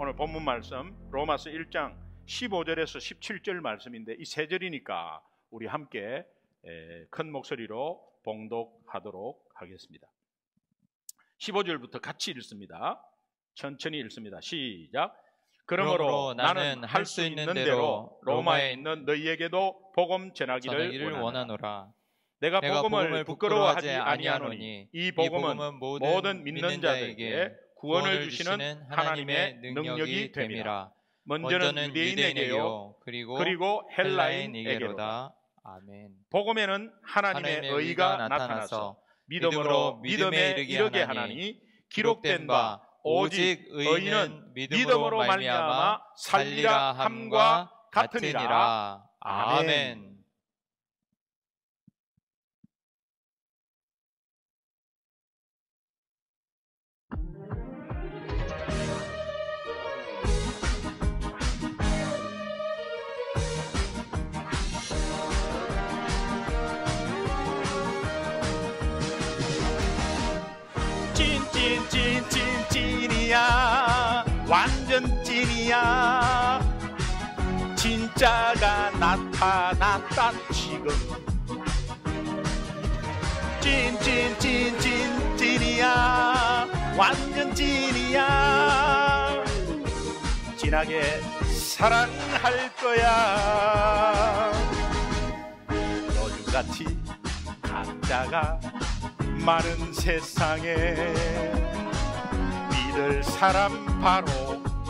오늘 본문 말씀 로마서 1장 15절에서 17절 말씀인데 이 세 절이니까 우리 함께 큰 목소리로 봉독하도록 하겠습니다. 15절부터 같이 읽습니다. 천천히 읽습니다. 시작. 그러므로 나는 할 수 있는 대로 로마에 있는 너희에게도 복음 전하기를 원하노라. 내가 복음을 부끄러워하지 아니하노니 이 복음은 모든 믿는 자에게 구원을 주시는 하나님의 능력이 됨이라. 먼저는 유대인에게요 그리고 헬라인에게로다. 아멘. 복음에는 하나님의 의가 나타나서 믿음으로 믿음에 이르게 하나니 기록된 바 오직 의인은 믿음으로 말미암아 살리라 함과 같으니라. 아멘. 찐이야. 완전 찐이야. 진짜가 나타났다 지금. 찐이야. 완전 찐이야. 진하게 사랑할 거야. 요즘같이 가짜가 많은 세상에 믿을 사람 바로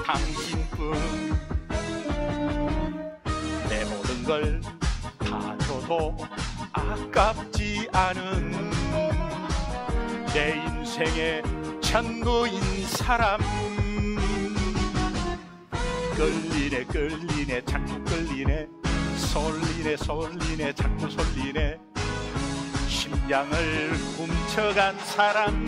당신뿐. 내 모든 걸 다 줘도 아깝지 않은 내 인생의 전부인 사람. 끌리네 자꾸 끌리네. 솔리네 자꾸 솔리네. 심장을 훔쳐간 사람.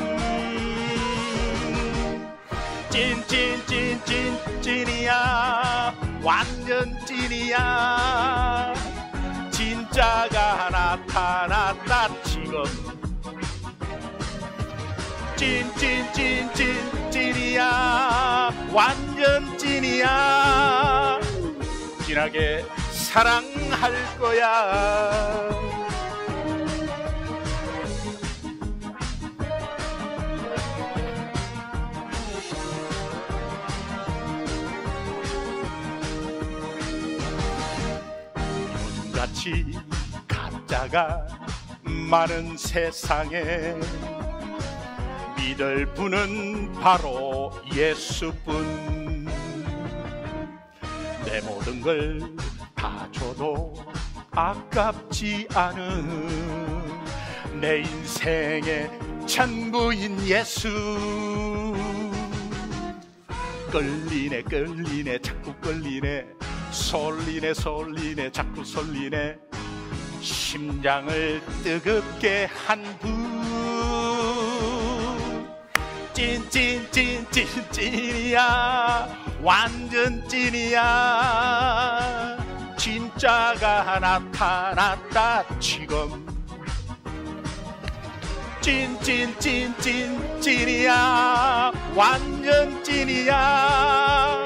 찐이야. 완전 찐이야. 진짜가 나타났다 지금. 찐이야. 완전 찐이야. 진하게 사랑할 거야. 요즘같이 가짜가 많은 세상에 믿을 분은 바로 예수뿐. 내 모든 걸 다 줘도 아깝지 않은 내 인생의 전부인 예수. 끌리네 자꾸 끌리네. 솔리네 자꾸 솔리네. 심장을 뜨겁게 한 분. 찐이야. 완전 찐이야. 진짜가 나타났다 지금. 찐이야. 완전 찐이야.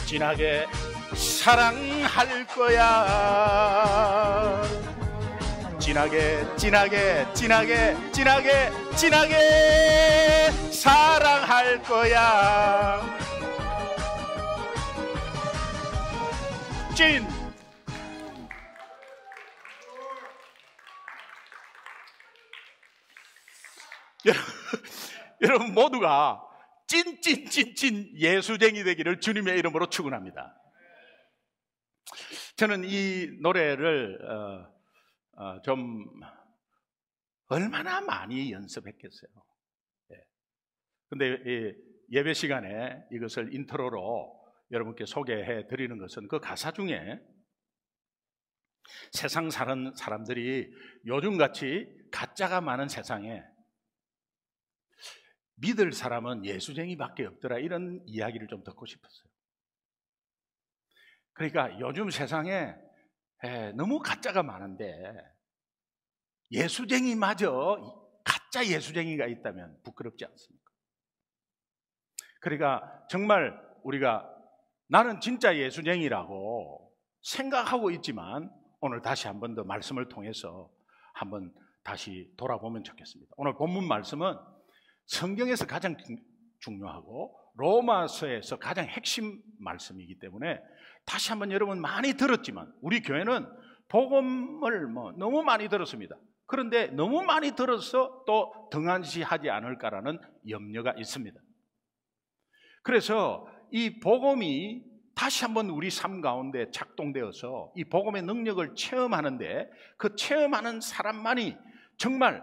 진하게 사랑할 거야. 진하게 사랑할 거야. 찐. 여러분 모두가 찐 예수쟁이 되기를 주님의 이름으로 축원합니다. 저는 이 노래를 좀 얼마나 많이 연습했겠어요. 근데 예배 시간에 이것을 인트로로 여러분께 소개해 드리는 것은 그 가사 중에 세상 사는 사람들이 요즘같이 가짜가 많은 세상에 믿을 사람은 예수쟁이밖에 없더라, 이런 이야기를 좀 듣고 싶었어요. 그러니까 요즘 세상에 너무 가짜가 많은데 예수쟁이마저 가짜 예수쟁이가 있다면 부끄럽지 않습니까? 그러니까 정말 우리가 나는 진짜 예수쟁이라고 생각하고 있지만 오늘 다시 한 번 더 말씀을 통해서 한번 다시 돌아보면 좋겠습니다. 오늘 본문 말씀은 성경에서 가장 중요하고 로마서에서 가장 핵심 말씀이기 때문에 다시 한번 여러분 많이 들었지만 우리 교회는 복음을 너무 많이 들었습니다. 그런데 너무 많이 들어서 또 등한시하지 않을까라는 염려가 있습니다. 그래서 이 복음이 다시 한번 우리 삶 가운데 작동되어서 이 복음의 능력을 체험하는데 그 체험하는 사람만이 정말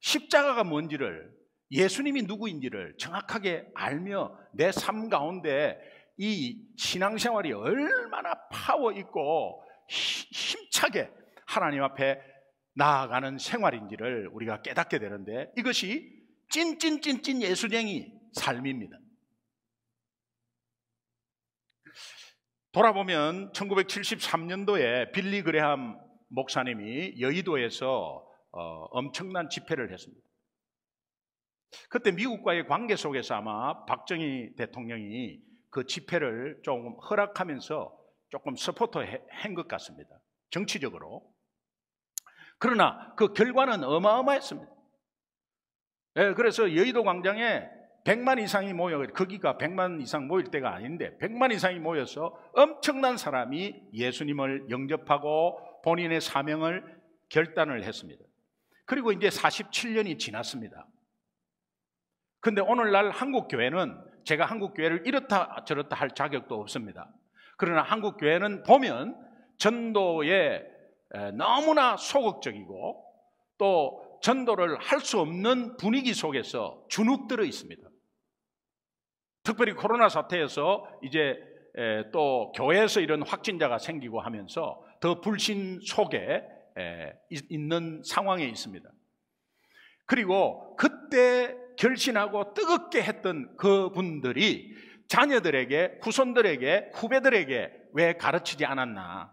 십자가가 뭔지를, 예수님이 누구인지를 정확하게 알며 내 삶 가운데 이 신앙생활이 얼마나 파워 있고 힘차게 하나님 앞에 나아가는 생활인지를 우리가 깨닫게 되는데 이것이 찐 예수쟁이 삶입니다. 돌아보면 1973년도에 빌리 그레함 목사님이 여의도에서 엄청난 집회를 했습니다. 그때 미국과의 관계 속에서 아마 박정희 대통령이 그 집회를 조금 허락하면서 조금 서포터한 것 같습니다. 정치적으로. 그러나 그 결과는 어마어마했습니다. 그래서 여의도 광장에 100만 이상이 모여, 거기가 100만 이상 모일 때가 아닌데 100만 이상이 모여서 엄청난 사람이 예수님을 영접하고 본인의 사명을 결단을 했습니다. 그리고 이제 47년이 지났습니다. 근데 오늘날 한국 교회는, 제가 한국 교회를 이렇다 저렇다 할 자격도 없습니다. 그러나 한국 교회는 보면 전도에 너무나 소극적이고 또 전도를 할 수 없는 분위기 속에서 주눅들어 있습니다. 특별히 코로나 사태에서 이제 또 교회에서 이런 확진자가 생기고 하면서 더 불신 속에 있는 상황에 있습니다. 그리고 그때 결신하고 뜨겁게 했던 그분들이 자녀들에게, 후손들에게, 후배들에게 왜 가르치지 않았나?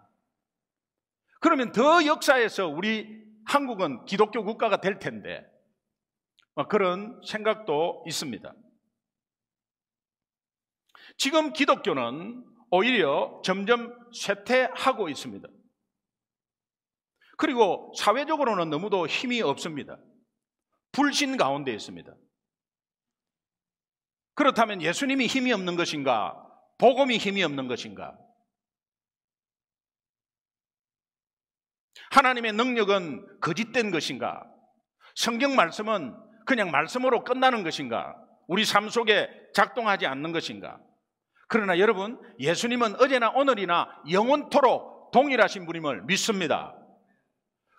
그러면 더 역사에서 우리 한국은 기독교 국가가 될 텐데 그런 생각도 있습니다. 지금 기독교는 오히려 점점 쇠퇴하고 있습니다. 그리고 사회적으로는 너무도 힘이 없습니다. 불신 가운데 있습니다. 그렇다면 예수님이 힘이 없는 것인가? 복음이 힘이 없는 것인가? 하나님의 능력은 거짓된 것인가? 성경 말씀은 그냥 말씀으로 끝나는 것인가? 우리 삶 속에 작동하지 않는 것인가? 그러나 여러분, 예수님은 어제나 오늘이나 영원토록 동일하신 분임을 믿습니다.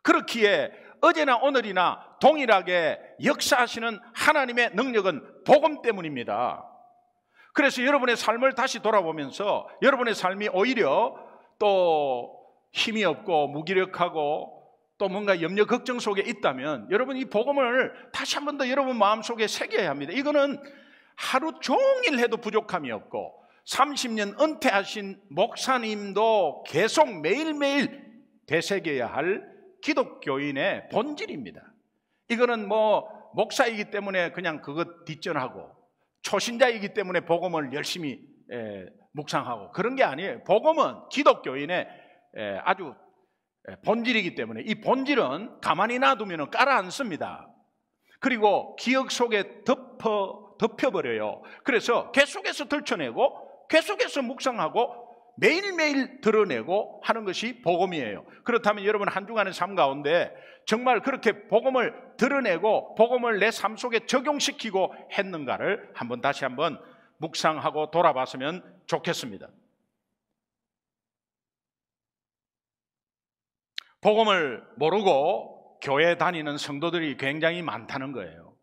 그렇기에 어제나 오늘이나 동일하게 역사하시는 하나님의 능력은 복음 때문입니다. 그래서 여러분의 삶을 다시 돌아보면서 여러분의 삶이 오히려 또 힘이 없고 무기력하고 또 뭔가 염려 걱정 속에 있다면 여러분 이 복음을 다시 한 번 더 여러분 마음속에 새겨야 합니다. 이거는 하루 종일 해도 부족함이 없고 30년 은퇴하신 목사님도 계속 매일매일 되새겨야 할 기독교인의 본질입니다. 이거는 목사이기 때문에 그냥 그것 뒷전하고 초신자이기 때문에 복음을 열심히 묵상하고 그런 게 아니에요. 복음은 기독교인의 아주 본질이기 때문에 이 본질은 가만히 놔두면 깔아앉습니다. 그리고 기억 속에 덮여버려요. 그래서 계속해서 들춰내고 계속해서 묵상하고 매일매일 드러내고 하는 것이 복음이에요. 그렇다면 여러분 한 주간의 삶 가운데 정말 그렇게 복음을 드러내고 복음을 내 삶 속에 적용시키고 했는가를 다시 한번 묵상하고 돌아봤으면 좋겠습니다. 복음을 모르고 교회 다니는 성도들이 굉장히 많다는 거예요.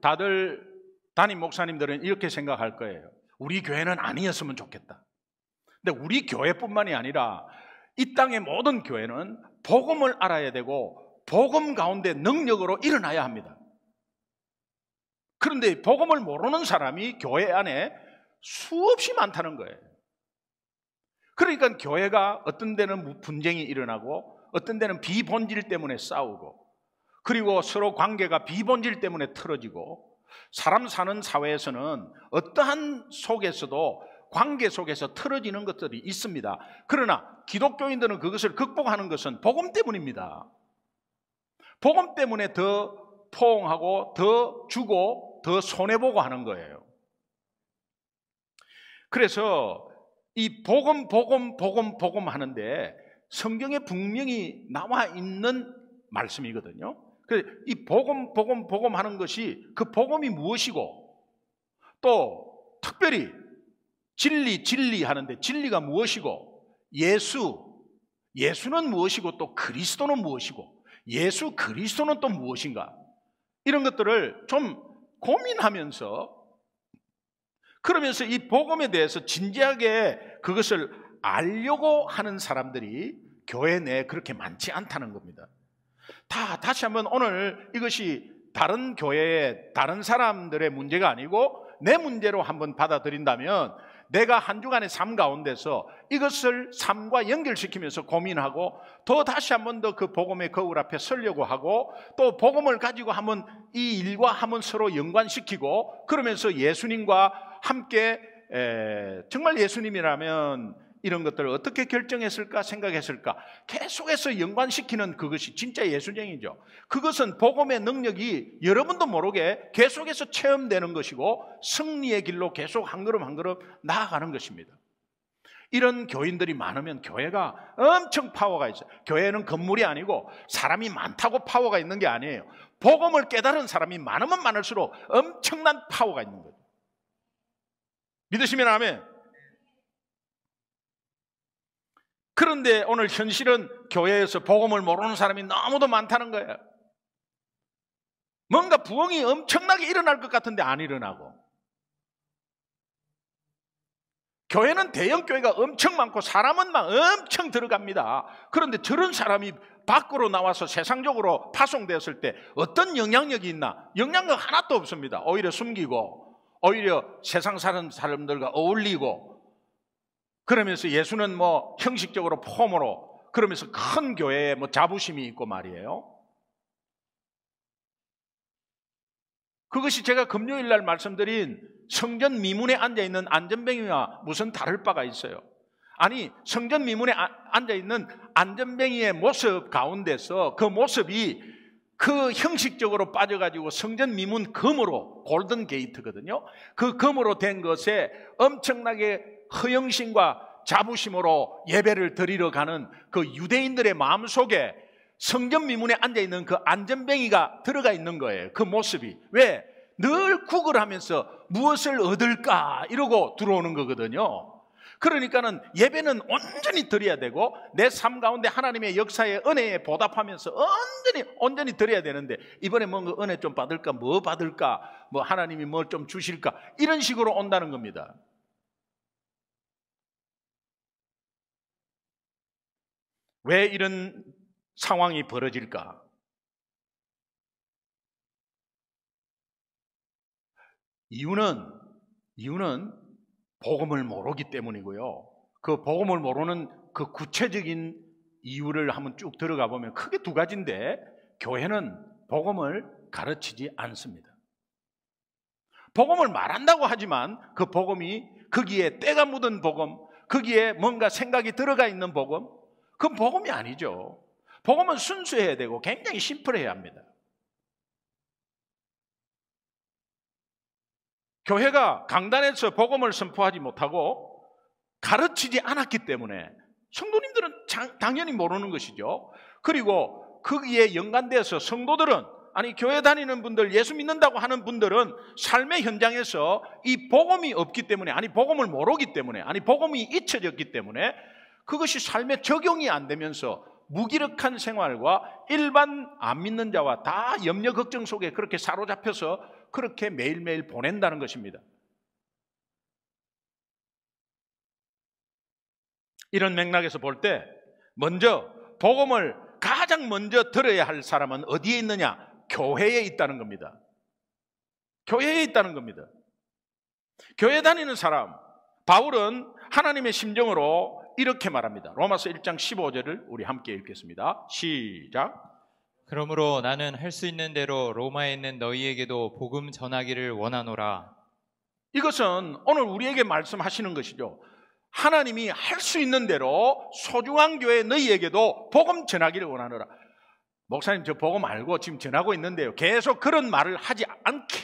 다들 담임 목사님들은 이렇게 생각할 거예요. 우리 교회는 아니었으면 좋겠다. 근데 우리 교회뿐만이 아니라 이 땅의 모든 교회는 복음을 알아야 되고 복음 가운데 능력으로 일어나야 합니다. 그런데 복음을 모르는 사람이 교회 안에 수없이 많다는 거예요. 그러니까 교회가 어떤 데는 분쟁이 일어나고 어떤 데는 비본질 때문에 싸우고 그리고 서로 관계가 비본질 때문에 틀어지고 사람 사는 사회에서는 어떠한 속에서도 관계 속에서 틀어지는 것들이 있습니다. 그러나 기독교인들은 그것을 극복하는 것은 복음 때문입니다. 복음 때문에 더 포옹하고 더 주고 더 손해보고 하는 거예요. 그래서 이 복음 하는데 성경에 분명히 나와 있는 말씀이거든요. 그래서 이 복음 하는 것이 그 복음이 무엇이고 또 특별히 진리 하는데 진리가 무엇이고 예수는 무엇이고 또 그리스도는 무엇이고 예수 그리스도는 또 무엇인가 이런 것들을 좀 고민하면서 그러면서 이 복음에 대해서 진지하게 그것을 알려고 하는 사람들이 교회 내에 그렇게 많지 않다는 겁니다. 다시 한번 오늘 이것이 다른 교회의 다른 사람들의 문제가 아니고 내 문제로 한번 받아들인다면 내가 한 주간의 삶 가운데서 이것을 삶과 연결시키면서 고민하고 또 다시 한번 더 그 복음의 거울 앞에 서려고 하고 또 복음을 가지고 한번 이 일과 한번 서로 연관시키고 그러면서 예수님과 함께 정말 예수님이라면 이런 것들을 어떻게 결정했을까 생각했을까 계속해서 연관시키는 그것이 진짜 예수쟁이죠. 그것은 복음의 능력이 여러분도 모르게 계속해서 체험되는 것이고 승리의 길로 계속 한 걸음 한 걸음 나아가는 것입니다. 이런 교인들이 많으면 교회가 엄청 파워가 있어요. 교회는 건물이 아니고 사람이 많다고 파워가 있는 게 아니에요. 복음을 깨달은 사람이 많으면 많을수록 엄청난 파워가 있는 거죠. 믿으시면 아멘. 그런데 오늘 현실은 교회에서 복음을 모르는 사람이 너무도 많다는 거예요. 뭔가 부흥이 엄청나게 일어날 것 같은데 안 일어나고 교회는 대형 교회가 엄청 많고 사람은 막 엄청 들어갑니다. 그런데 저런 사람이 밖으로 나와서 세상적으로 파송되었을 때 어떤 영향력이 있나? 영향력 하나도 없습니다. 오히려 숨기고 오히려 세상 사는 사람들과 어울리고 그러면서 예수는 뭐 형식적으로 폼으로 그러면서 큰 교회에 뭐 자부심이 있고 말이에요. 그것이 제가 금요일 날 말씀드린 성전 미문에 앉아있는 안전뱅이와 무슨 다를 바가 있어요. 아니 성전 미문에 앉아있는 안전뱅이의 모습 가운데서 그 모습이 그 형식적으로 빠져가지고 성전 미문 금으로 골든 게이트거든요. 그 금으로 된 것에 엄청나게 허영심과 자부심으로 예배를 드리러 가는 그 유대인들의 마음속에 성전 미문에 앉아있는 그 안전뱅이가 들어가 있는 거예요. 그 모습이. 왜? 늘 구걸하면서 무엇을 얻을까 이러고 들어오는 거거든요. 그러니까는 예배는 온전히 드려야 되고 내 삶 가운데 하나님의 역사의 은혜에 보답하면서 온전히 드려야 되는데 이번에 뭔가 은혜 좀 받을까 뭐 받을까 뭐 하나님이 뭘 좀 주실까 이런 식으로 온다는 겁니다. 왜 이런 상황이 벌어질까? 이유는 복음을 모르기 때문이고요. 그 복음을 모르는 그 구체적인 이유를 한번 쭉 들어가 보면 크게 두 가지인데 교회는 복음을 가르치지 않습니다. 복음을 말한다고 하지만 그 복음이 거기에 때가 묻은 복음, 거기에 뭔가 생각이 들어가 있는 복음, 그건 복음이 아니죠. 복음은 순수해야 되고 굉장히 심플해야 합니다. 교회가 강단에서 복음을 선포하지 못하고 가르치지 않았기 때문에 성도님들은 당연히 모르는 것이죠. 그리고 거기에 연관돼서 성도들은 아니 교회 다니는 분들 예수 믿는다고 하는 분들은 삶의 현장에서 이 복음이 없기 때문에 아니 복음을 모르기 때문에 아니 복음이 잊혀졌기 때문에 그것이 삶에 적용이 안 되면서 무기력한 생활과 일반 안 믿는 자와 다 염려 걱정 속에 그렇게 사로잡혀서 그렇게 매일매일 보낸다는 것입니다. 이런 맥락에서 볼 때 먼저 복음을 가장 먼저 들어야 할 사람은 어디에 있느냐? 교회에 있다는 겁니다. 교회에 있다는 겁니다. 교회 다니는 사람, 바울은 하나님의 심정으로 이렇게 말합니다. 로마서 1장 15절을 우리 함께 읽겠습니다. 시작. 그러므로 나는 할 수 있는 대로 로마에 있는 너희에게도 복음 전하기를 원하노라. 이것은 오늘 우리에게 말씀하시는 것이죠. 하나님이 할 수 있는 대로 소중한 교회 너희에게도 복음 전하기를 원하노라. 목사님, 저 복음 알고 지금 전하고 있는데요. 계속 그런 말을 하지 않게.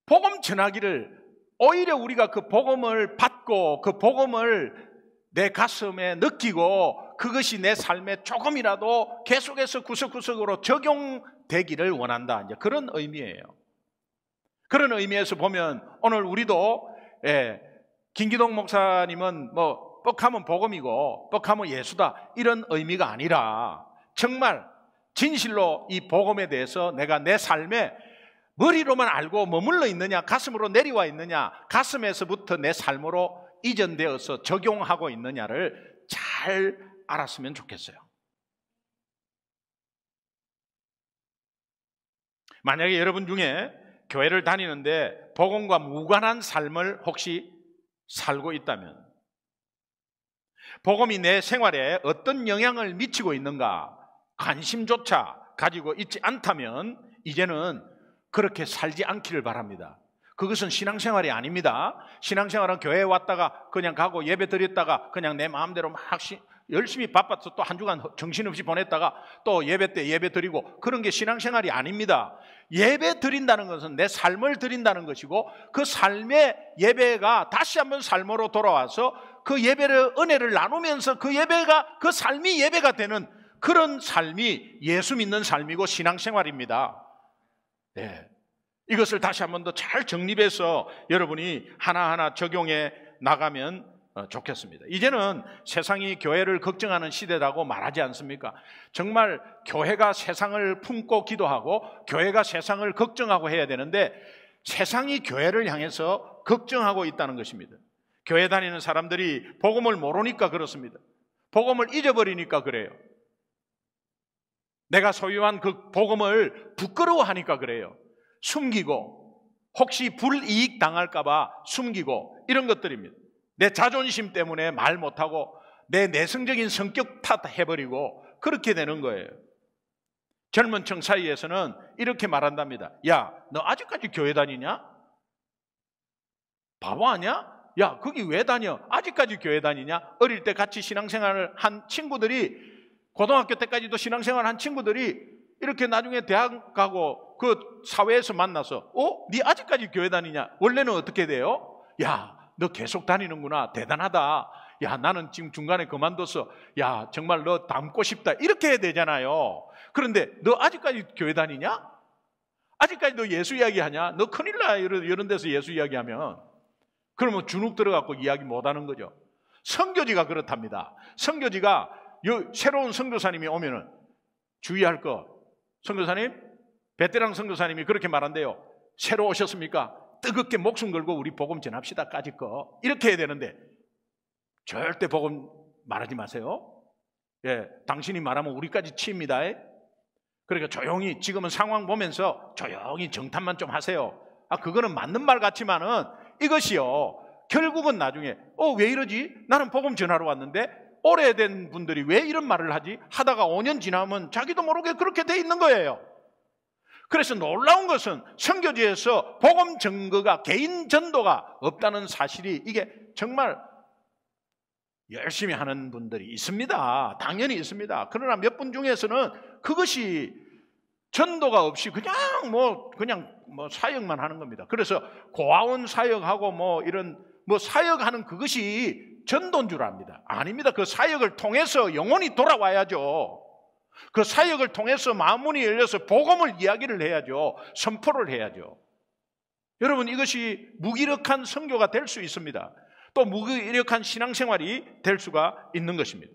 복음 전하기를, 오히려 우리가 그 복음을 받고 그 복음을 내 가슴에 느끼고 그것이 내 삶에 조금이라도 계속해서 구석구석으로 적용되기를 원한다. 이제 그런 의미예요. 그런 의미에서 보면 오늘 우리도 김기동 목사님은 뭐 뻑하면 복음이고 뻑하면 예수다, 이런 의미가 아니라 정말 진실로 이 복음에 대해서 내가 내 삶에 머리로만 알고 머물러 있느냐, 가슴으로 내려와 있느냐, 가슴에서부터 내 삶으로 이전되어서 적용하고 있느냐를 잘 알았으면 좋겠어요. 만약에 여러분 중에 교회를 다니는데 복음과 무관한 삶을 혹시 살고 있다면, 복음이 내 생활에 어떤 영향을 미치고 있는가 관심조차 가지고 있지 않다면 이제는 그렇게 살지 않기를 바랍니다. 그것은 신앙생활이 아닙니다. 신앙생활은 교회에 왔다가 그냥 가고 예배 드렸다가 그냥 내 마음대로 막 열심히 바빠서 또 한 주간 정신없이 보냈다가 또 예배 때 예배 드리고, 그런 게 신앙생활이 아닙니다. 예배 드린다는 것은 내 삶을 드린다는 것이고, 그 삶의 예배가 다시 한번 삶으로 돌아와서 그 예배를, 은혜를 나누면서 그 예배가, 그 삶이 예배가 되는 그런 삶이 예수 믿는 삶이고 신앙생활입니다. 네. 이것을 다시 한 번 더 잘 정립해서 여러분이 하나하나 적용해 나가면 좋겠습니다. 이제는 세상이 교회를 걱정하는 시대라고 말하지 않습니까? 정말 교회가 세상을 품고 기도하고 교회가 세상을 걱정하고 해야 되는데, 세상이 교회를 향해서 걱정하고 있다는 것입니다. 교회 다니는 사람들이 복음을 모르니까 그렇습니다. 복음을 잊어버리니까 그래요. 내가 소유한 그 복음을 부끄러워하니까 그래요. 숨기고, 혹시 불이익 당할까 봐 숨기고, 이런 것들입니다. 내 자존심 때문에 말 못하고 내 내성적인 성격 탓해버리고 그렇게 되는 거예요. 젊은 층 사이에서는 이렇게 말한답니다. 야, 너 아직까지 교회 다니냐? 바보 아니야? 야, 거기 왜 다녀? 아직까지 교회 다니냐? 어릴 때 같이 신앙생활을 한 친구들이, 고등학교 때까지도 신앙생활 한 친구들이 이렇게 나중에 대학 가고 그 사회에서 만나서 네 아직까지 교회 다니냐? 원래는 어떻게 돼요? 야, 너 계속 다니는구나. 대단하다. 야, 나는 지금 중간에 그만뒀어. 야, 정말 너 닮고 싶다. 이렇게 해야 되잖아요. 그런데 너 아직까지 교회 다니냐? 아직까지 너 예수 이야기하냐? 너 큰일 나. 이런 데서 예수 이야기하면. 그러면 주눅 들어갖고 이야기 못하는 거죠. 선교지가 그렇답니다. 선교지가 새로운 선교사님이 오면은 주의할 거, 선교사님, 베테랑 선교사님이 그렇게 말한대요. 새로 오셨습니까? 뜨겁게 목숨 걸고 우리 복음 전합시다까지 거, 이렇게 해야 되는데 절대 복음 말하지 마세요. 예, 당신이 말하면 우리까지 치입니다. 그러니까 조용히, 지금은 상황 보면서 조용히 정탐만 좀 하세요. 그거는 맞는 말 같지만은 이것이요, 결국은 나중에 왜 이러지? 나는 복음 전하러 왔는데 오래된 분들이 왜 이런 말을 하지? 하다가 5년 지나면 자기도 모르게 그렇게 돼 있는 거예요. 그래서 놀라운 것은 선교지에서 복음 증거가, 개인 전도가 없다는 사실이, 이게 정말 열심히 하는 분들이 있습니다. 당연히 있습니다. 그러나 몇 분 중에서는 그것이 전도가 없이 그냥 사역만 하는 겁니다. 그래서 고아원 사역하고 이런 사역하는 그것이 전도인 줄 압니다. 아닙니다. 그 사역을 통해서 영혼이 돌아와야죠. 그 사역을 통해서 마음문이 열려서 복음을 이야기를 해야죠. 선포를 해야죠. 여러분, 이것이 무기력한 선교가 될 수 있습니다. 또 무기력한 신앙생활이 될 수가 있는 것입니다.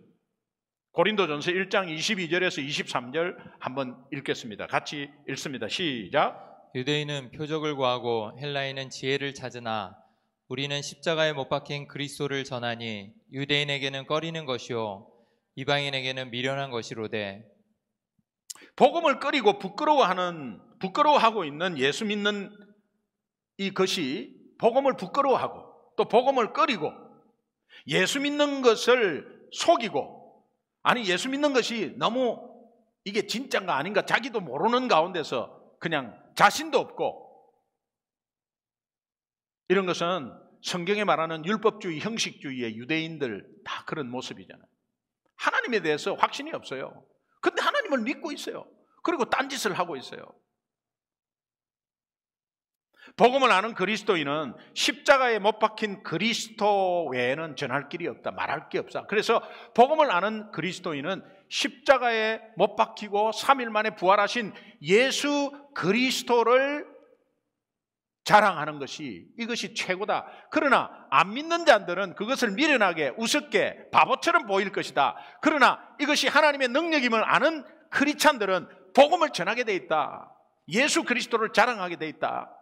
고린도전서 1장 22절에서 23절 한번 읽겠습니다. 같이 읽습니다. 시작. 유대인은 표적을 구하고 헬라인은 지혜를 찾으나 우리는 십자가에 못 박힌 그리스도를 전하니 유대인에게는 꺼리는 것이요 이방인에게는 미련한 것이로되. 복음을 꺼리고 부끄러워하고 있는 예수 믿는 이것이, 복음을 부끄러워하고 또 복음을 꺼리고 예수 믿는 것을 속이고, 예수 믿는 것이 너무 이게 진짜인가 아닌가 자기도 모르는 가운데서 그냥 자신도 없고, 이런 것은 성경에 말하는 율법주의, 형식주의의 유대인들 다 그런 모습이잖아요. 하나님에 대해서 확신이 없어요. 근데 하나님을 믿고 있어요. 그리고 딴짓을 하고 있어요. 복음을 아는 그리스도인은 십자가에 못 박힌 그리스도 외에는 전할 길이 없다, 말할 게 없다. 그래서 복음을 아는 그리스도인은 십자가에 못 박히고 3일 만에 부활하신 예수 그리스도를 자랑하는 것이, 이것이 최고다. 그러나 안 믿는 자들은 그것을 미련하게, 우습게, 바보처럼 보일 것이다. 그러나 이것이 하나님의 능력임을 아는 크리스찬들은 복음을 전하게 돼 있다. 예수 그리스도를 자랑하게 돼 있다.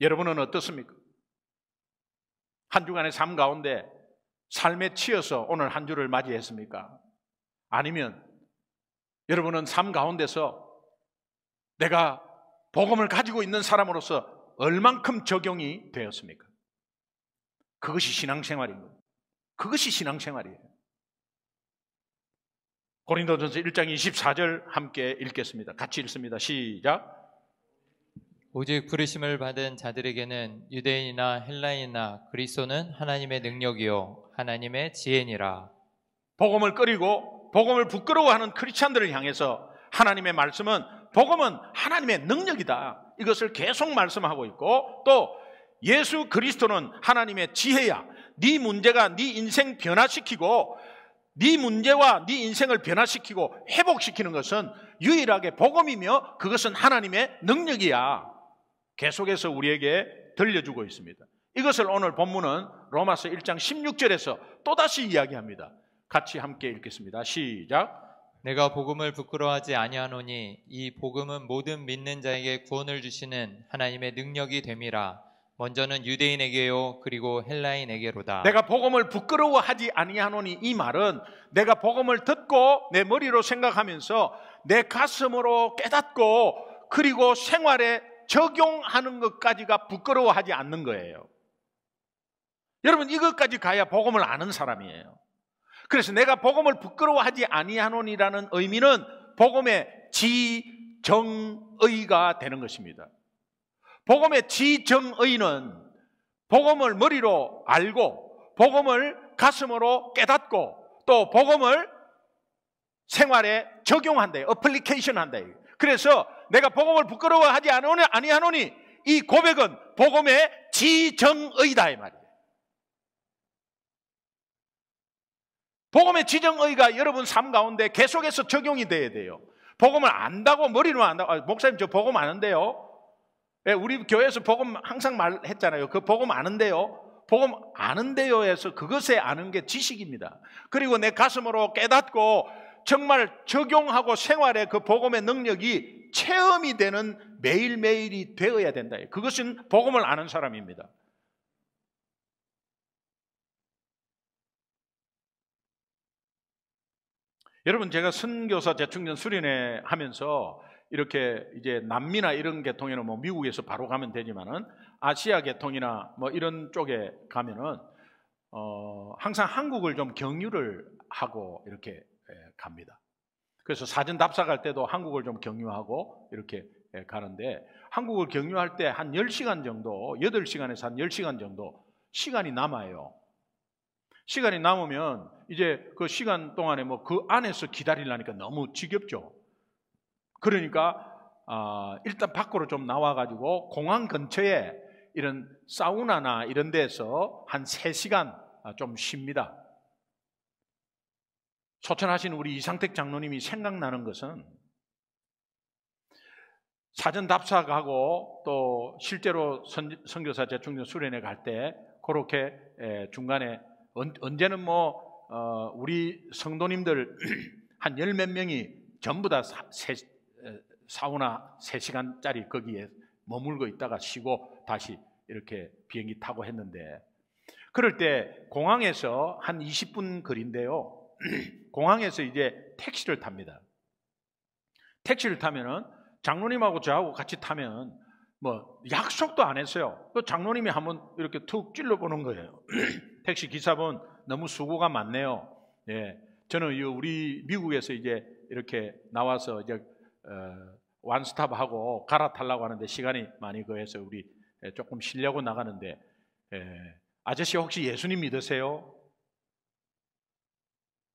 여러분은 어떻습니까? 한 주간의 삶 가운데 삶에 치여서 오늘 한 주를 맞이했습니까? 아니면 여러분은 삶 가운데서 내가 복음을 가지고 있는 사람으로서 얼만큼 적용이 되었습니까? 그것이 신앙생활인 거예요. 그것이 신앙생활이에요. 고린도전서 1장 24절 함께 읽겠습니다. 같이 읽습니다. 시작. 오직 부르심을 받은 자들에게는 유대인이나 헬라인이나 그리스도는 하나님의 능력이요 하나님의 지혜니라. 복음을 꺼리고 복음을 부끄러워하는 크리스찬들을 향해서 하나님의 말씀은, 복음은 하나님의 능력이다. 이것을 계속 말씀하고 있고, 또 예수 그리스도는 하나님의 지혜야. 네 문제가 네 인생 변화시키고, 네 문제와 네 인생을 변화시키고 회복시키는 것은 유일하게 복음이며 그것은 하나님의 능력이야. 계속해서 우리에게 들려주고 있습니다. 이것을 오늘 본문은 로마서 1장 16절에서 또다시 이야기합니다. 같이 함께 읽겠습니다. 시작. 내가 복음을 부끄러워하지 아니하노니 이 복음은 모든 믿는 자에게 구원을 주시는 하나님의 능력이 됨이라. 먼저는 유대인에게요 그리고 헬라인에게로다. 내가 복음을 부끄러워하지 아니하노니, 이 말은 내가 복음을 듣고 내 머리로 생각하면서 내 가슴으로 깨닫고 그리고 생활에 적용하는 것까지가 부끄러워하지 않는 거예요. 여러분, 이것까지 가야 복음을 아는 사람이에요. 그래서 내가 복음을 부끄러워하지 아니하노니라는 의미는 복음의 지정의가 되는 것입니다. 복음의 지정의는 복음을 머리로 알고 복음을 가슴으로 깨닫고 또 복음을 생활에 적용한다, 어플리케이션 한다. 그래서 내가 복음을 부끄러워하지 아니하노니, 이 고백은 복음의 지정의다 이 말이에요. 복음의 지정의가 여러분 삶 가운데 계속해서 적용이 돼야 돼요. 복음을 안다고 머리로 안다고, 목사님 저 복음 아는데요. 우리 교회에서 복음 항상 말했잖아요. 그 복음 아는데요. 복음 아는데요에서 그것에 아는 게 지식입니다. 그리고 내 가슴으로 깨닫고 정말 적용하고 생활에 그 복음의 능력이 체험이 되는 매일매일이 되어야 된다. 그것은 복음을 아는 사람입니다. 여러분, 제가 선교사 재충전 수련회 하면서 이렇게 이제 남미나 이런 계통에는 뭐 미국에서 바로 가면 되지만은 아시아 계통이나 뭐 이런 쪽에 가면은 항상 한국을 좀 경유를 하고 이렇게 갑니다. 그래서 사전 답사 갈 때도 한국을 좀 경유하고 이렇게 가는데, 한국을 경유할 때 한 10시간 정도, 8시간에서 한 10시간 정도 시간이 남아요. 시간이 남으면 이제 그 시간 동안에 뭐 그 안에서 기다리려니까 너무 지겹죠. 그러니까 일단 밖으로 좀 나와가지고 공항 근처에 이런 사우나나 이런 데서 한 3시간 좀 쉽니다. 초청하신 우리 이상택 장로님이 생각나는 것은, 사전 답사 가고 또 실제로 선교사 재충전 수련회 갈 때 그렇게 중간에 언제는 뭐 우리 성도님들 한 10몇 명이 전부 다 사우나 3시간짜리 거기에 머물고 있다가 쉬고 다시 이렇게 비행기 타고 했는데, 그럴 때 공항에서 한 20분 거리인데요. 공항에서 이제 택시를 탑니다. 택시를 타면은 장로님하고 저하고 같이 타면 뭐 약속도 안 했어요. 또 장로님이 한번 이렇게 툭 찔러보는 거예요. 택시 기사분 너무 수고가 많네요. 예, 저는 우리 미국에서 이제 이렇게 나와서 이제 완스톱하고 갈아타려고 하는데 시간이 많이 거해서 우리 조금 쉬려고 나가는데, 아저씨 혹시 예수님 믿으세요?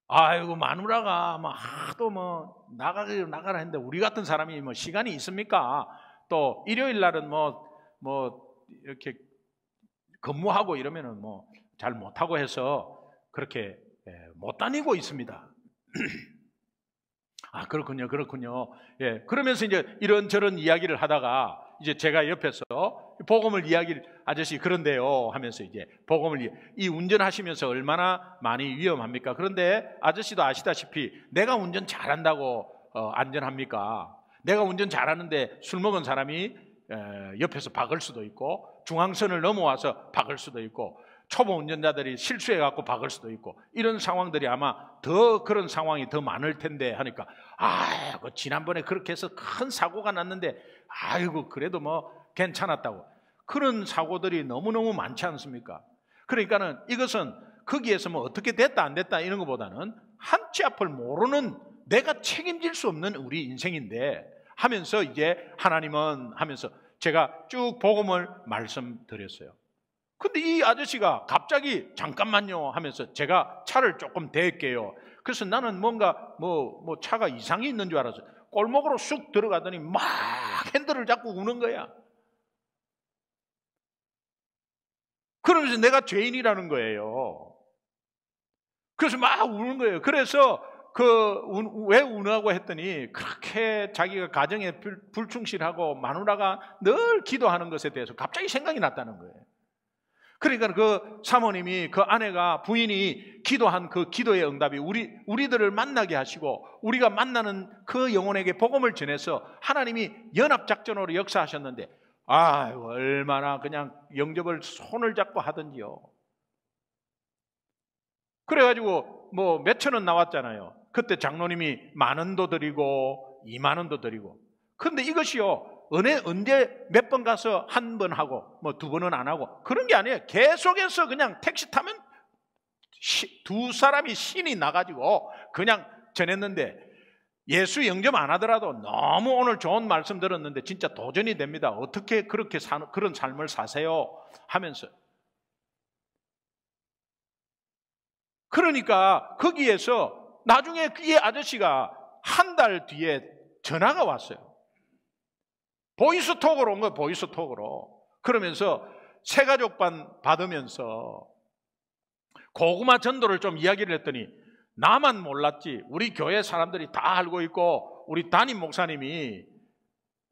아이고, 마누라가 뭐 하도 뭐 나가라 했는데 우리 같은 사람이 뭐 시간이 있습니까? 또 일요일 날은 뭐 이렇게 근무하고 이러면은 뭐 잘 못하고 해서 그렇게 못 다니고 있습니다. 아, 그렇군요. 예, 그러면서 이제 이런저런 이야기를 하다가 이제 제가 옆에서 복음을 아저씨 그런데요 하면서 이제 복음을 이 운전하시면서 얼마나 많이 위험합니까? 그런데 아저씨도 아시다시피 내가 운전 잘한다고 안전합니까? 내가 운전 잘하는데 술 먹은 사람이 옆에서 박을 수도 있고, 중앙선을 넘어와서 박을 수도 있고, 초보 운전자들이 실수해갖고 박을 수도 있고, 이런 상황들이 아마 더 그런 상황이 더 많을 텐데 하니까, 아이고, 지난번에 그렇게 해서 큰 사고가 났는데 아이고 그래도 뭐 괜찮았다고. 그런 사고들이 너무너무 많지 않습니까? 그러니까는 이것은 거기에서 뭐 어떻게 됐다 안 됐다 이런 것보다는 한치 앞을 모르는 내가 책임질 수 없는 우리 인생인데 하면서 이제 하나님은 하면서 제가 쭉 복음을 말씀드렸어요. 근데 이 아저씨가 갑자기 잠깐만요 하면서 제가 차를 조금 댈게요. 그래서 나는 뭔가 뭐 차가 이상이 있는 줄 알았어요. 골목으로 쑥 들어가더니 막 핸들을 잡고 우는 거야. 그러면서 내가 죄인이라는 거예요. 그래서 막 우는 거예요. 그래서 왜 우느냐고 했더니 그렇게 자기가 가정에 불충실하고 마누라가 늘 기도하는 것에 대해서 갑자기 생각이 났다는 거예요. 그러니까 그 사모님이, 그 아내가, 부인이 기도한 그 기도의 응답이 우리들을 만나게 하시고 우리가 만나는 그 영혼에게 복음을 전해서 하나님이 연합작전으로 역사하셨는데, 얼마나 그냥 영접을 손을 잡고 하던지요. 그래가지고 뭐 몇천 원 나왔잖아요. 그때 장로님이 10,000원도 드리고 20,000원도 드리고. 근데 이것이요, 언제 몇 번 가서 한 번 하고 뭐 2번은 안 하고 그런 게 아니에요. 계속해서 그냥 택시 타면 두 사람이 신이 나가지고 그냥 전했는데, 예수 영접 안 하더라도 너무 오늘 좋은 말씀 들었는데 진짜 도전이 됩니다. 어떻게 그렇게 그런 삶을 사세요? 하면서. 그러니까 거기에서 나중에 이 아저씨가 한 달 뒤에 전화가 왔어요. 보이스톡으로 온 거예요. 보이스톡으로. 그러면서 새가족반 받으면서 고구마 전도를 좀 이야기를 했더니, 나만 몰랐지 우리 교회 사람들이 다 알고 있고 우리 담임 목사님이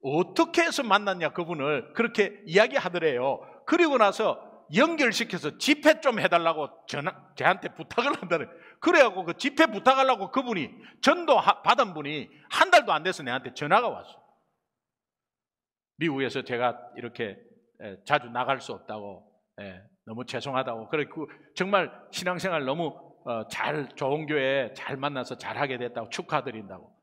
어떻게 해서 만났냐 그분을 그렇게 이야기하더래요. 그리고 나서 연결시켜서 집회 좀 해달라고 저한테 부탁을 한다는. 그래갖고 그 집회 부탁하려고 그분이 전도 받은 분이 한 달도 안 돼서 내한테 전화가 왔어. 미국에서 제가 이렇게 자주 나갈 수 없다고, 너무 죄송하다고, 그래 정말 신앙생활 너무 좋은 교회에 잘 만나서 잘하게 됐다고 축하드린다고.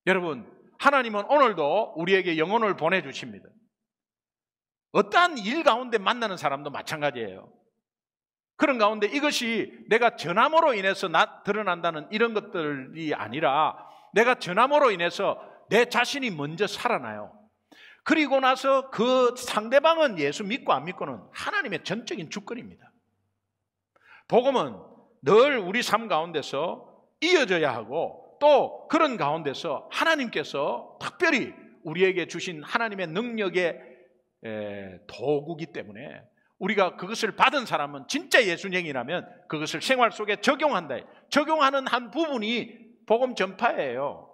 여러분, 하나님은 오늘도 우리에게 영혼을 보내주십니다. 어떠한 일 가운데 만나는 사람도 마찬가지예요. 그런 가운데 이것이 내가 전함으로 인해서 드러난다는 이런 것들이 아니라, 내가 전함으로 인해서 내 자신이 먼저 살아나요. 그리고 나서 그 상대방은 예수 믿고 안 믿고는 하나님의 전적인 주권입니다. 복음은 늘 우리 삶 가운데서 이어져야 하고, 또 그런 가운데서 하나님께서 특별히 우리에게 주신 하나님의 능력의 도구이기 때문에 우리가 그것을 받은 사람은 진짜 예수님이라면 그것을 생활 속에 적용한다. 적용하는 한 부분이 복음 전파예요.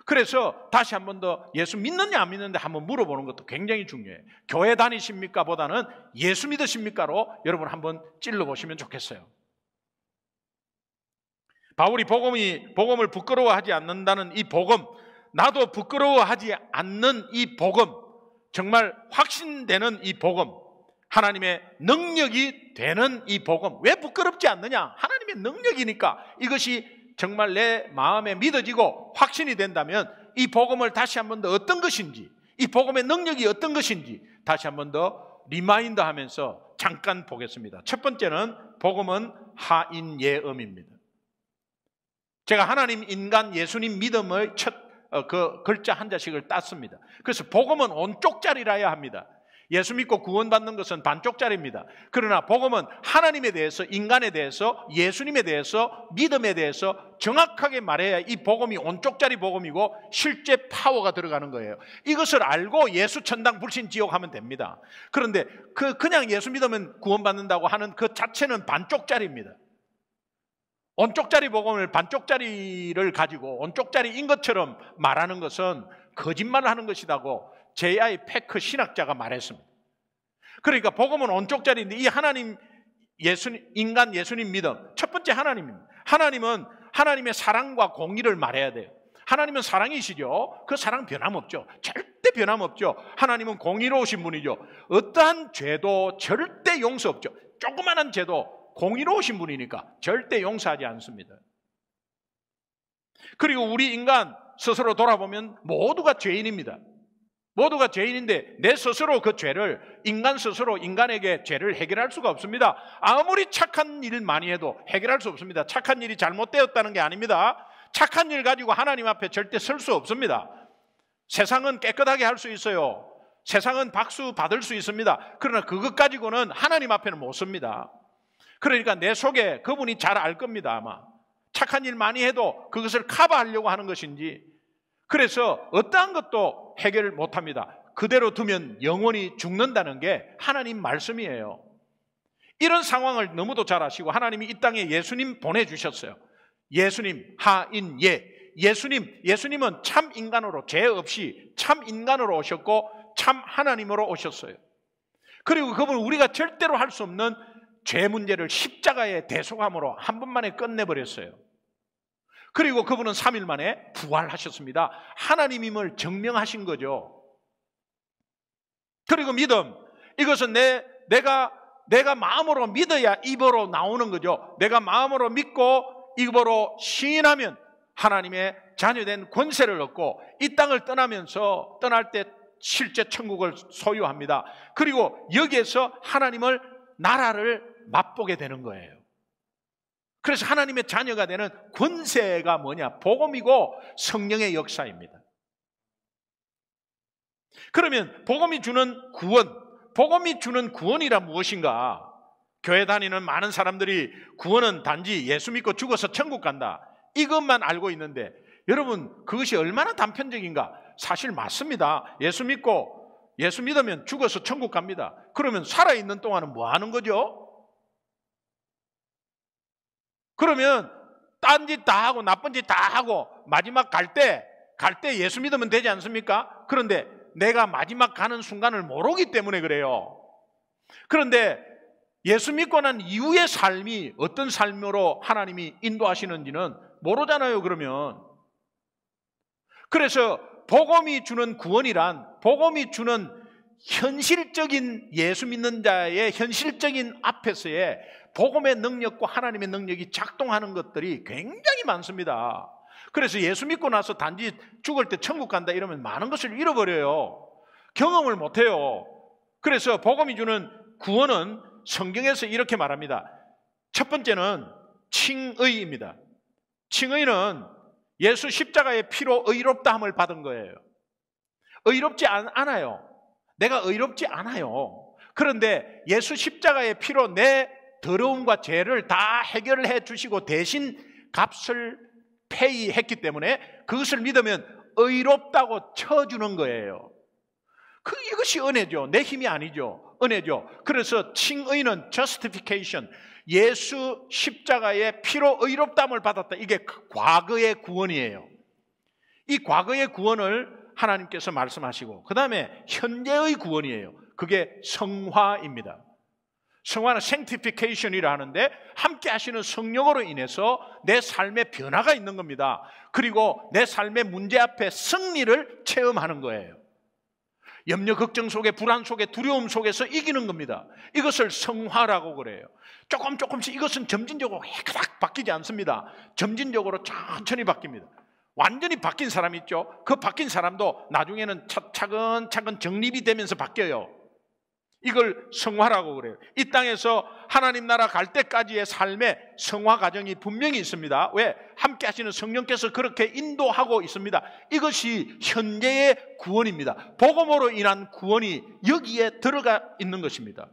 그래서 다시 한 번 더 예수 믿느냐 안 믿느냐 한번 물어보는 것도 굉장히 중요해요. 교회 다니십니까? 보다는 예수 믿으십니까?로 여러분 한번 찔러보시면 좋겠어요. 바울이 복음을 부끄러워하지 않는다는 이 복음, 나도 부끄러워하지 않는 이 복음, 정말 확신되는 이 복음, 하나님의 능력이 되는 이 복음. 왜 부끄럽지 않느냐? 하나님의 능력이니까. 이것이 정말 내 마음에 믿어지고 확신이 된다면 이 복음을 다시 한 번 더 어떤 것인지, 이 복음의 능력이 어떤 것인지 다시 한 번 더 리마인드 하면서 잠깐 보겠습니다. 첫 번째는 복음은 하인예음입니다. 제가 하나님, 인간, 예수님 믿음의 첫 그 글자 한 자씩을 땄습니다. 그래서 복음은 온쪽짜리라야 합니다. 예수 믿고 구원받는 것은 반쪽짜리입니다. 그러나 복음은 하나님에 대해서, 인간에 대해서, 예수님에 대해서, 믿음에 대해서 정확하게 말해야 이 복음이 온쪽짜리 복음이고 실제 파워가 들어가는 거예요. 이것을 알고 예수 천당 불신 지옥 하면 됩니다. 그런데 그냥 예수 믿으면 구원받는다고 하는 그 자체는 반쪽짜리입니다. 온쪽짜리 복음을 반쪽짜리를 가지고 온쪽짜리인 것처럼 말하는 것은 거짓말을 하는 것이라고 J.I. 패커 신학자가 말했습니다. 그러니까 복음은 온쪽짜리인데 이 하나님, 인간, 예수님 믿음, 첫 번째 하나님입니다. 하나님은 하나님의 사랑과 공의를 말해야 돼요. 하나님은 사랑이시죠. 그 사랑 변함없죠. 절대 변함없죠. 하나님은 공의로우신 분이죠. 어떠한 죄도 절대 용서 없죠. 조그마한 죄도 공의로우신 분이니까 절대 용서하지 않습니다. 그리고 우리 인간 스스로 돌아보면 모두가 죄인입니다. 모두가 죄인인데 내 스스로 그 죄를, 인간 스스로 인간에게 죄를 해결할 수가 없습니다. 아무리 착한 일 많이 해도 해결할 수 없습니다. 착한 일이 잘못되었다는 게 아닙니다. 착한 일 가지고 하나님 앞에 절대 설 수 없습니다. 세상은 깨끗하게 할 수 있어요. 세상은 박수 받을 수 있습니다. 그러나 그것 가지고는 하나님 앞에는 못 섭니다. 그러니까 내 속에 그분이 잘 알 겁니다. 아마 착한 일 많이 해도 그것을 커버하려고 하는 것인지, 그래서 어떠한 것도 해결을 못합니다. 그대로 두면 영원히 죽는다는 게 하나님 말씀이에요. 이런 상황을 너무도 잘 아시고 하나님이 이 땅에 예수님 보내주셨어요. 예수님, 하인예, 예수님은 참 인간으로, 죄 없이 참 인간으로 오셨고 참 하나님으로 오셨어요. 그리고 그분은 우리가 절대로 할 수 없는 죄 문제를 십자가의 대속함으로 한 번만에 끝내버렸어요. 그리고 그분은 3일 만에 부활하셨습니다. 하나님임을 증명하신 거죠. 그리고 믿음, 이것은 내가 마음으로 믿어야 입으로 나오는 거죠. 내가 마음으로 믿고 입으로 시인하면 하나님의 자녀된 권세를 얻고 이 땅을 떠날 때 실제 천국을 소유합니다. 그리고 여기에서 하나님을, 나라를 맛보게 되는 거예요. 그래서 하나님의 자녀가 되는 권세가 뭐냐? 복음이고 성령의 역사입니다. 그러면 복음이 주는 구원, 복음이 주는 구원이란 무엇인가? 교회 다니는 많은 사람들이 구원은 단지 예수 믿고 죽어서 천국 간다, 이것만 알고 있는데, 여러분 그것이 얼마나 단편적인가? 사실 맞습니다. 예수 믿으면 죽어서 천국 갑니다. 그러면 살아있는 동안은 뭐 하는 거죠? 그러면 딴 짓 다 하고 나쁜 짓 다 하고 마지막 갈 때 예수 믿으면 되지 않습니까? 그런데 내가 마지막 가는 순간을 모르기 때문에 그래요. 그런데 예수 믿고 난 이후의 삶이 어떤 삶으로 하나님이 인도하시는지는 모르잖아요. 그러면 그래서 복음이 주는 구원이란, 복음이 주는 현실적인, 예수 믿는 자의 현실적인 앞에서의 복음의 능력과 하나님의 능력이 작동하는 것들이 굉장히 많습니다. 그래서 예수 믿고 나서 단지 죽을 때 천국 간다 이러면 많은 것을 잃어버려요. 경험을 못해요. 그래서 복음이 주는 구원은 성경에서 이렇게 말합니다. 첫 번째는 칭의입니다. 칭의는 예수 십자가의 피로 의롭다함을 받은 거예요. 의롭지 않아요. 내가 의롭지 않아요. 그런데 예수 십자가의 피로 내 더러움과 죄를 다 해결을 해 주시고 대신 값을 페이했기 때문에 그것을 믿으면 의롭다고 쳐주는 거예요. 이것이 은혜죠. 내 힘이 아니죠. 은혜죠. 그래서 칭의는 justification, 예수 십자가의 피로 의롭다함을 받았다. 이게 과거의 구원이에요. 이 과거의 구원을 하나님께서 말씀하시고, 그 다음에 현재의 구원이에요. 그게 성화입니다. 성화는 sanctification이라 하는데 함께 하시는 성령으로 인해서 내 삶에 변화가 있는 겁니다. 그리고 내 삶의 문제 앞에 승리를 체험하는 거예요. 염려, 걱정 속에, 불안 속에, 두려움 속에서 이기는 겁니다. 이것을 성화라고 그래요. 조금씩, 이것은 점진적으로 해그닥 바뀌지 않습니다. 점진적으로 천천히 바뀝니다. 완전히 바뀐 사람 있죠. 그 바뀐 사람도 나중에는 차근차근 정립이 되면서 바뀌어요. 이걸 성화라고 그래요. 이 땅에서 하나님 나라 갈 때까지의 삶의 성화 과정이 분명히 있습니다. 왜? 함께 하시는 성령께서 그렇게 인도하고 있습니다. 이것이 현재의 구원입니다. 복음으로 인한 구원이 여기에 들어가 있는 것입니다.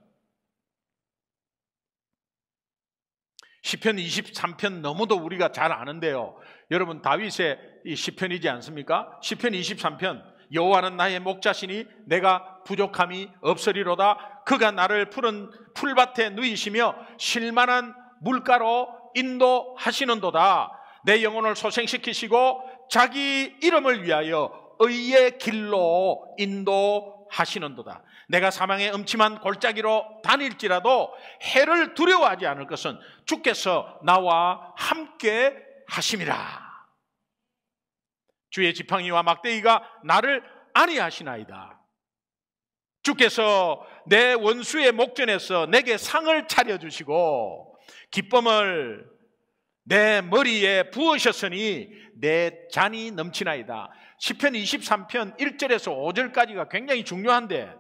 시편 23편 너무도 우리가 잘 아는데요. 여러분, 다윗의 이 시편이지 않습니까? 시편 23편, 여호와는 나의 목자시니 내가 부족함이 없으리로다. 그가 나를 푸른 풀밭에 누이시며 실만한 물가로 인도하시는도다. 내 영혼을 소생시키시고 자기 이름을 위하여 의의 길로 인도하시는도다. 내가 사망의 음침한 골짜기로 다닐지라도 해를 두려워하지 않을 것은 주께서 나와 함께 하심이라. 주의 지팡이와 막대기가 나를 안위하시나이다. 주께서 내 원수의 목전에서 내게 상을 차려주시고 기쁨을 내 머리에 부으셨으니 내 잔이 넘치나이다. 시편 23편 1절에서 5절까지가 굉장히 중요한데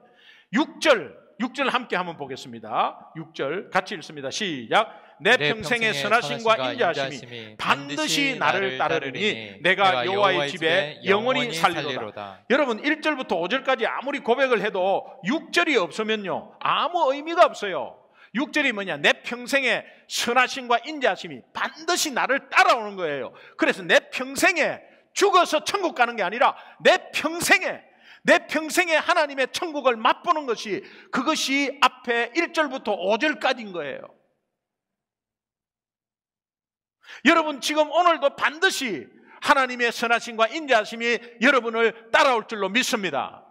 6절 함께 한번 보겠습니다. 6절 같이 읽습니다. 시작. 내 평생의 선하심과 인자하심이 반드시 나를 따르리니 내가 여호와의 집에 영원히 살리로다. 여러분, 1절부터 5절까지 아무리 고백을 해도 6절이 없으면요 아무 의미가 없어요. 6절이 뭐냐? 내 평생의 선하심과 인자하심이 반드시 나를 따라오는 거예요. 그래서 내 평생에 죽어서 천국 가는 게 아니라 내 평생에 하나님의 천국을 맛보는 것이, 그것이 앞에 1절부터 5절까지인 거예요. 여러분, 지금 오늘도 반드시 하나님의 선하심과 인자하심이 여러분을 따라올 줄로 믿습니다.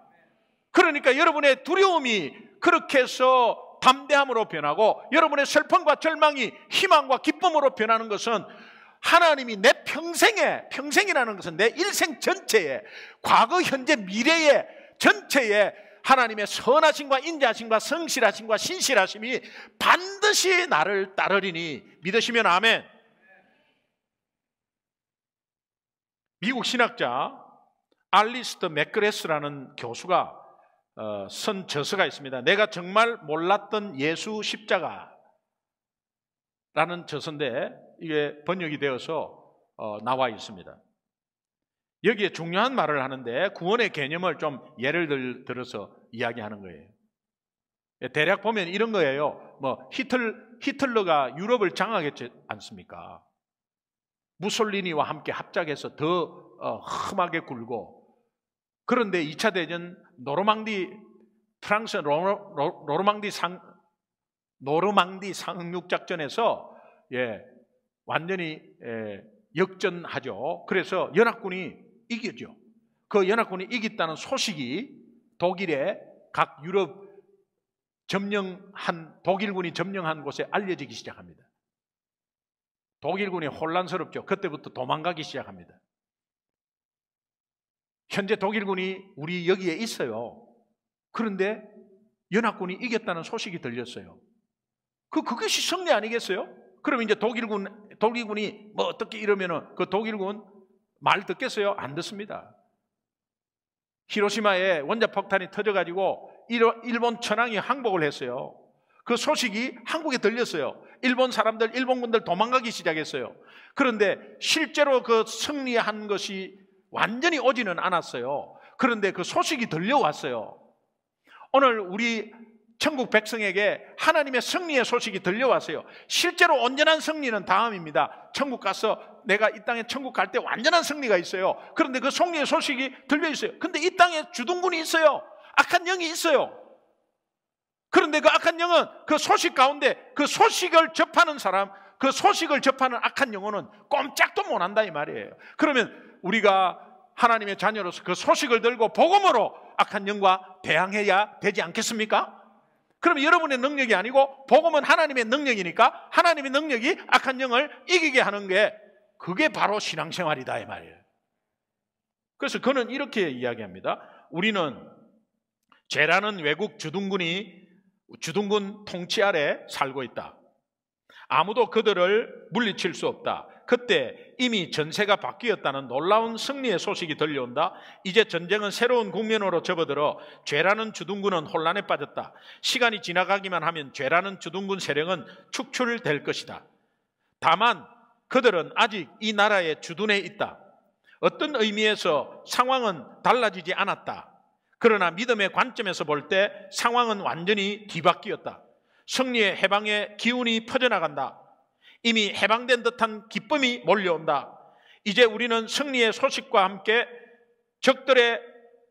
그러니까 여러분의 두려움이 그렇게 해서 담대함으로 변하고 여러분의 슬픔과 절망이 희망과 기쁨으로 변하는 것은 하나님이 내 평생이라는 것은 내 일생 전체에, 과거, 현재, 미래의 전체에 하나님의 선하심과 인자하심과 성실하심과 신실하심이 반드시 나를 따르리니 믿으시면 아멘. 미국 신학자 알리스터 맥그레스라는 교수가 쓴 저서가 있습니다. 내가 정말 몰랐던 예수 십자가라는 저서인데 이게 번역이 되어서 나와 있습니다. 여기에 중요한 말을 하는데 구원의 개념을 좀 예를 들어서 이야기하는 거예요. 대략 보면 이런 거예요. 뭐 히틀러가 유럽을 장악했지 않습니까? 무솔리니와 함께 합작해서 더 험하게 굴고, 그런데 2차 대전 프랑스 노르망디 상륙작전에서 완전히 역전하죠. 그래서 연합군이 이기죠. 그 연합군이 이겼다는 소식이 독일의 각 유럽 독일군이 점령한 곳에 알려지기 시작합니다. 독일군이 혼란스럽죠. 그때부터 도망가기 시작합니다. 현재 독일군이 우리 여기에 있어요. 그런데 연합군이 이겼다는 소식이 들렸어요. 그것이 승리 아니겠어요? 그럼 이제 독일군이 뭐 어떻게 이러면은 그 독일군 말 듣겠어요? 안 듣습니다. 히로시마에 원자폭탄이 터져가지고 일본 천황이 항복을 했어요. 그 소식이 한국에 들렸어요. 일본군들 도망가기 시작했어요. 그런데 실제로 그 승리한 것이 완전히 오지는 않았어요. 그런데 그 소식이 들려왔어요. 오늘 우리 천국 백성에게 하나님의 승리의 소식이 들려왔어요. 실제로 온전한 승리는 다음입니다. 천국 가서 내가 이 땅에 천국 갈 때 완전한 승리가 있어요. 그런데 그 승리의 소식이 들려 있어요. 근데 이 땅에 주둔군이 있어요. 악한 영이 있어요. 그런데 그 악한 영은 그 소식 가운데 그 소식을 접하는 사람, 그 소식을 접하는 악한 영혼은 꼼짝도 못한다 이 말이에요. 그러면 우리가 하나님의 자녀로서 그 소식을 들고 복음으로 악한 영과 대항해야 되지 않겠습니까? 그러면 여러분의 능력이 아니고 복음은 하나님의 능력이니까 하나님의 능력이 악한 영을 이기게 하는 게, 그게 바로 신앙생활이다 이 말이에요. 그래서 그는 이렇게 이야기합니다. 우리는 죄라는 외국 주둔군 통치 아래 살고 있다. 아무도 그들을 물리칠 수 없다. 그때 이미 전세가 바뀌었다는 놀라운 승리의 소식이 들려온다. 이제 전쟁은 새로운 국면으로 접어들어 죄라는 주둔군은 혼란에 빠졌다. 시간이 지나가기만 하면 죄라는 주둔군 세력은 축출될 것이다. 다만 그들은 아직 이 나라의 주둔에 있다. 어떤 의미에서 상황은 달라지지 않았다. 그러나 믿음의 관점에서 볼 때 상황은 완전히 뒤바뀌었다. 승리의 해방의 기운이 퍼져나간다. 이미 해방된 듯한 기쁨이 몰려온다. 이제 우리는 승리의 소식과 함께 적들의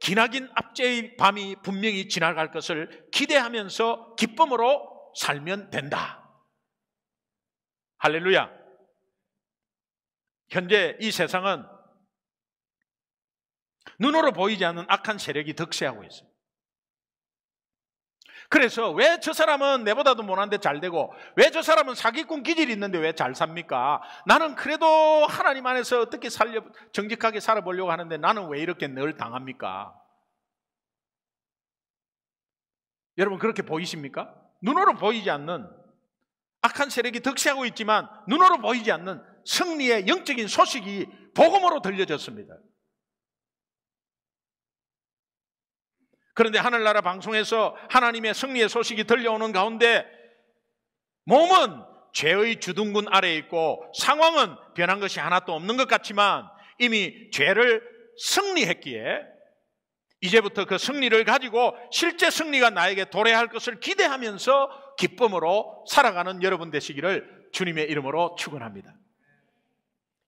기나긴 압제의 밤이 분명히 지나갈 것을 기대하면서 기쁨으로 살면 된다. 할렐루야. 현재 이 세상은 눈으로 보이지 않는 악한 세력이 득세하고 있어요. 그래서 왜 저 사람은 내보다도 못한데 잘 되고, 왜 저 사람은 사기꾼 기질이 있는데 왜 잘 삽니까? 나는 그래도 하나님 안에서 어떻게 정직하게 살아보려고 하는데 나는 왜 이렇게 늘 당합니까? 여러분, 그렇게 보이십니까? 눈으로 보이지 않는 악한 세력이 득세하고 있지만 눈으로 보이지 않는 승리의 영적인 소식이 복음으로 들려졌습니다. 그런데 하늘나라 방송에서 하나님의 승리의 소식이 들려오는 가운데 몸은 죄의 주둔군 아래에 있고 상황은 변한 것이 하나도 없는 것 같지만 이미 죄를 승리했기에 이제부터 그 승리를 가지고 실제 승리가 나에게 도래할 것을 기대하면서 기쁨으로 살아가는 여러분 되시기를 주님의 이름으로 축원합니다.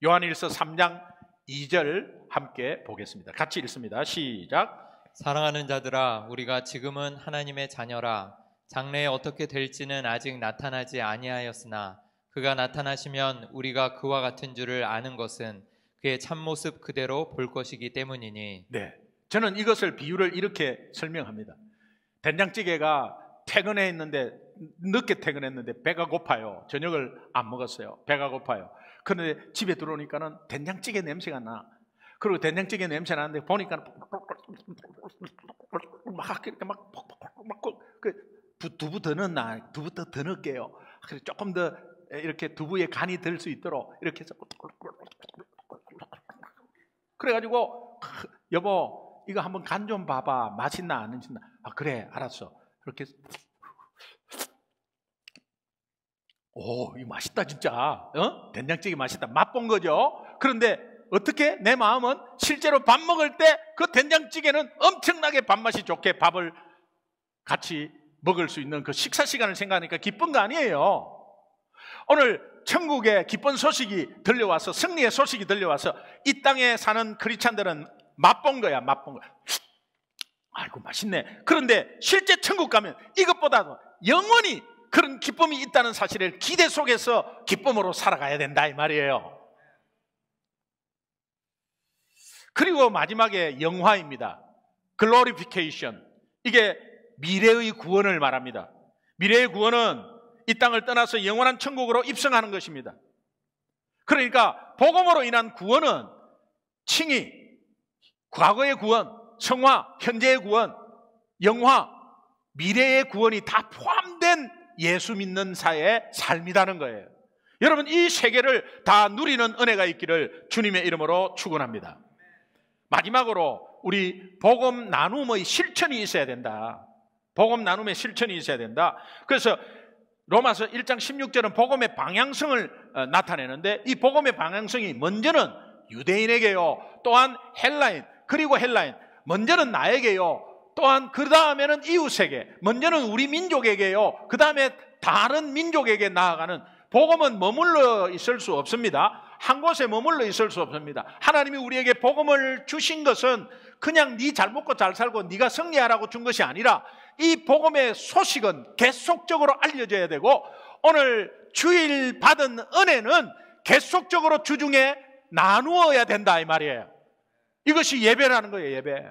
요한일서 3장 2절 함께 보겠습니다. 같이 읽습니다. 시작. 사랑하는 자들아, 우리가 지금은 하나님의 자녀라. 장래에 어떻게 될지는 아직 나타나지 아니하였으나 그가 나타나시면 우리가 그와 같은 줄을 아는 것은 그의 참모습 그대로 볼 것이기 때문이니. 네, 저는 이것을 비유를 이렇게 설명합니다. 된장찌개가 늦게 퇴근했는데 배가 고파요. 저녁을 안 먹었어요. 배가 고파요. 그런데 집에 들어오니까는 된장찌개 냄새가 나. 그리고 된장찌개 냄새 나는데 보니까 막 이렇게 막 두부 더 넣나? 두부 더 넣을게요. 그래서 조금 더 이렇게 두부에 간이 들 수 있도록 이렇게 해서 그래가지고 여보 이거 한번 간 좀 봐봐. 맛있나 안 맛있나? 아 그래 알았어. 그렇게 오 이거 맛있다 진짜. 된장찌개 맛있다. 맛본 거죠. 그런데 어떻게 내 마음은 실제로 밥 먹을 때 그 된장찌개는 엄청나게 밥맛이 좋게 밥을 같이 먹을 수 있는 그 식사 시간을 생각하니까 기쁜 거 아니에요. 오늘 천국의 기쁜 소식이 들려와서 승리의 소식이 들려와서 이 땅에 사는 크리스찬들은 맛본 거야. 맛본 거야. 아이고 맛있네. 그런데 실제 천국 가면 이것보다도 영원히 그런 기쁨이 있다는 사실을 기대 속에서 기쁨으로 살아가야 된다 이 말이에요. 그리고 마지막에 영화입니다. 글로리피케이션. 이게 미래의 구원을 말합니다. 미래의 구원은 이 땅을 떠나서 영원한 천국으로 입성하는 것입니다. 그러니까 복음으로 인한 구원은 칭의, 과거의 구원, 성화, 현재의 구원, 영화, 미래의 구원이 다 포함된 예수 믿는 자의 삶이라는 거예요. 여러분 이 세계를 다 누리는 은혜가 있기를 주님의 이름으로 축원합니다. 마지막으로 우리 복음 나눔의 실천이 있어야 된다. 복음 나눔의 실천이 있어야 된다. 그래서 로마서 1장 16절은 복음의 방향성을 나타내는데 이 복음의 방향성이 먼저는 유대인에게요. 또한 헬라인, 그리고 헬라인. 먼저는 나에게요. 또한 그 다음에는 이웃에게. 먼저는 우리 민족에게요. 그 다음에 다른 민족에게 나아가는 복음은 머물러 있을 수 없습니다. 한 곳에 머물러 있을 수 없습니다. 하나님이 우리에게 복음을 주신 것은 그냥 네 잘 먹고 잘 살고 네가 승리하라고 준 것이 아니라 이 복음의 소식은 계속적으로 알려져야 되고 오늘 주일 받은 은혜는 계속적으로 주중에 나누어야 된다 이 말이에요. 이것이 예배라는 거예요. 예배.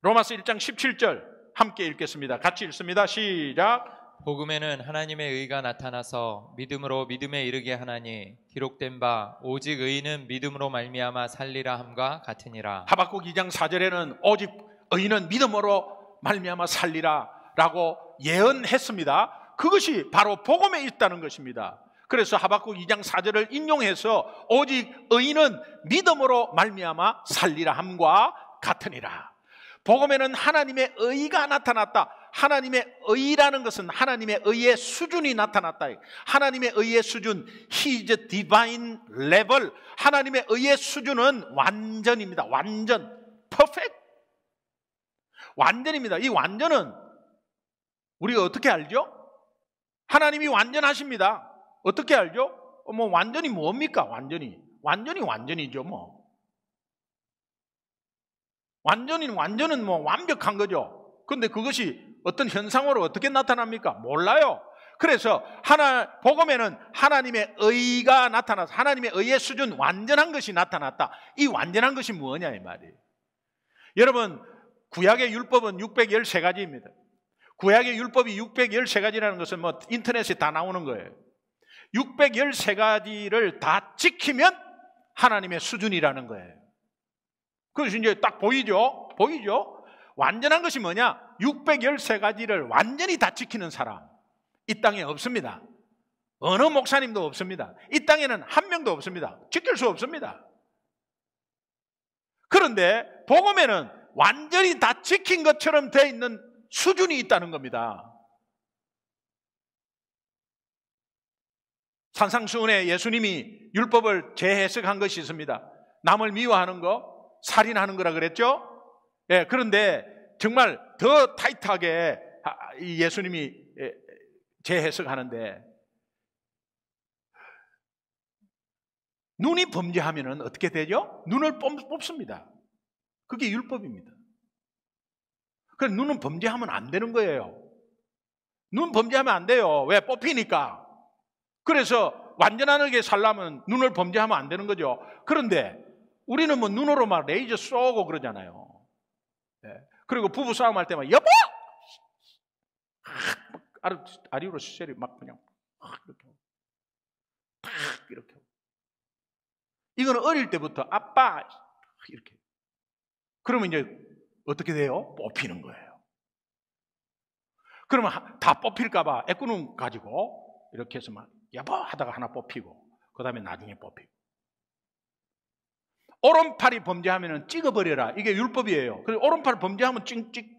로마서 1장 17절 함께 읽겠습니다. 같이 읽습니다. 시작. 복음에는 하나님의 의가 나타나서 믿음으로 믿음에 이르게 하나니 기록된 바 오직 의인은 믿음으로 말미암아 살리라 함과 같으니라. 하박국 2장 4절에는 오직 의인은 믿음으로 말미암아 살리라 라고 예언했습니다. 그것이 바로 복음에 있다는 것입니다. 그래서 하박국 2장 4절을 인용해서 오직 의인은 믿음으로 말미암아 살리라 함과 같으니라. 복음에는 하나님의 의가 나타났다. 하나님의 의라는 것은 하나님의 의의 수준이 나타났다. 하나님의 의의 수준, His divine level. 하나님의 의의 수준은 완전입니다. 완전, perfect. 완전입니다. 이 완전은 우리가 어떻게 알죠? 하나님이 완전하십니다. 어떻게 알죠? 완전히 뭡니까? 완전히죠, 뭐. 완전은 완벽한 거죠. 그런데 그것이 어떤 현상으로 어떻게 나타납니까? 몰라요. 그래서 복음에는 하나님의 의가 나타나서 하나님의 의의 수준, 완전한 것이 나타났다. 이 완전한 것이 뭐냐 이 말이에요. 여러분, 구약의 율법은 613가지입니다. 구약의 율법이 613가지라는 것은 인터넷에 다 나오는 거예요. 613가지를 다 지키면 하나님의 수준이라는 거예요. 그래서 이제 딱 보이죠? 완전한 것이 뭐냐? 613가지를 완전히 다 지키는 사람 이 땅에 없습니다. 어느 목사님도 없습니다. 이 땅에는 한 명도 없습니다. 지킬 수 없습니다. 그런데 복음에는 완전히 다 지킨 것처럼 되어 있는 수준이 있다는 겁니다. 산상수훈에 예수님이 율법을 재해석한 것이 있습니다. 남을 미워하는 거, 살인하는 거라 그랬죠? 예, 그런데 정말 더 타이트하게 예수님이 재해석하는데, 눈이 범죄하면 어떻게 되죠? 눈을 뽑습니다. 그게 율법입니다. 그래서 눈은 범죄하면 안 되는 거예요. 눈 범죄하면 안 돼요. 왜? 뽑히니까. 그래서 완전하게 살려면 눈을 범죄하면 안 되는 거죠. 그런데 우리는 눈으로 막 레이저 쏘고 그러잖아요. 네. 그리고 부부 싸움할 때만 여보! 아리로 시셀이 막 그냥 이렇게. 이거는 어릴 때부터 아빠 이렇게. 그러면 이제 어떻게 돼요? 뽑히는 거예요. 그러면 다 뽑힐까봐 애꾸눈 가지고 이렇게 해서 막 여보 하다가 하나 뽑히고, 그 다음에 나중에 뽑히고. 오른팔이 범죄하면 찍어버려라. 이게 율법이에요. 그래서 오른팔 범죄하면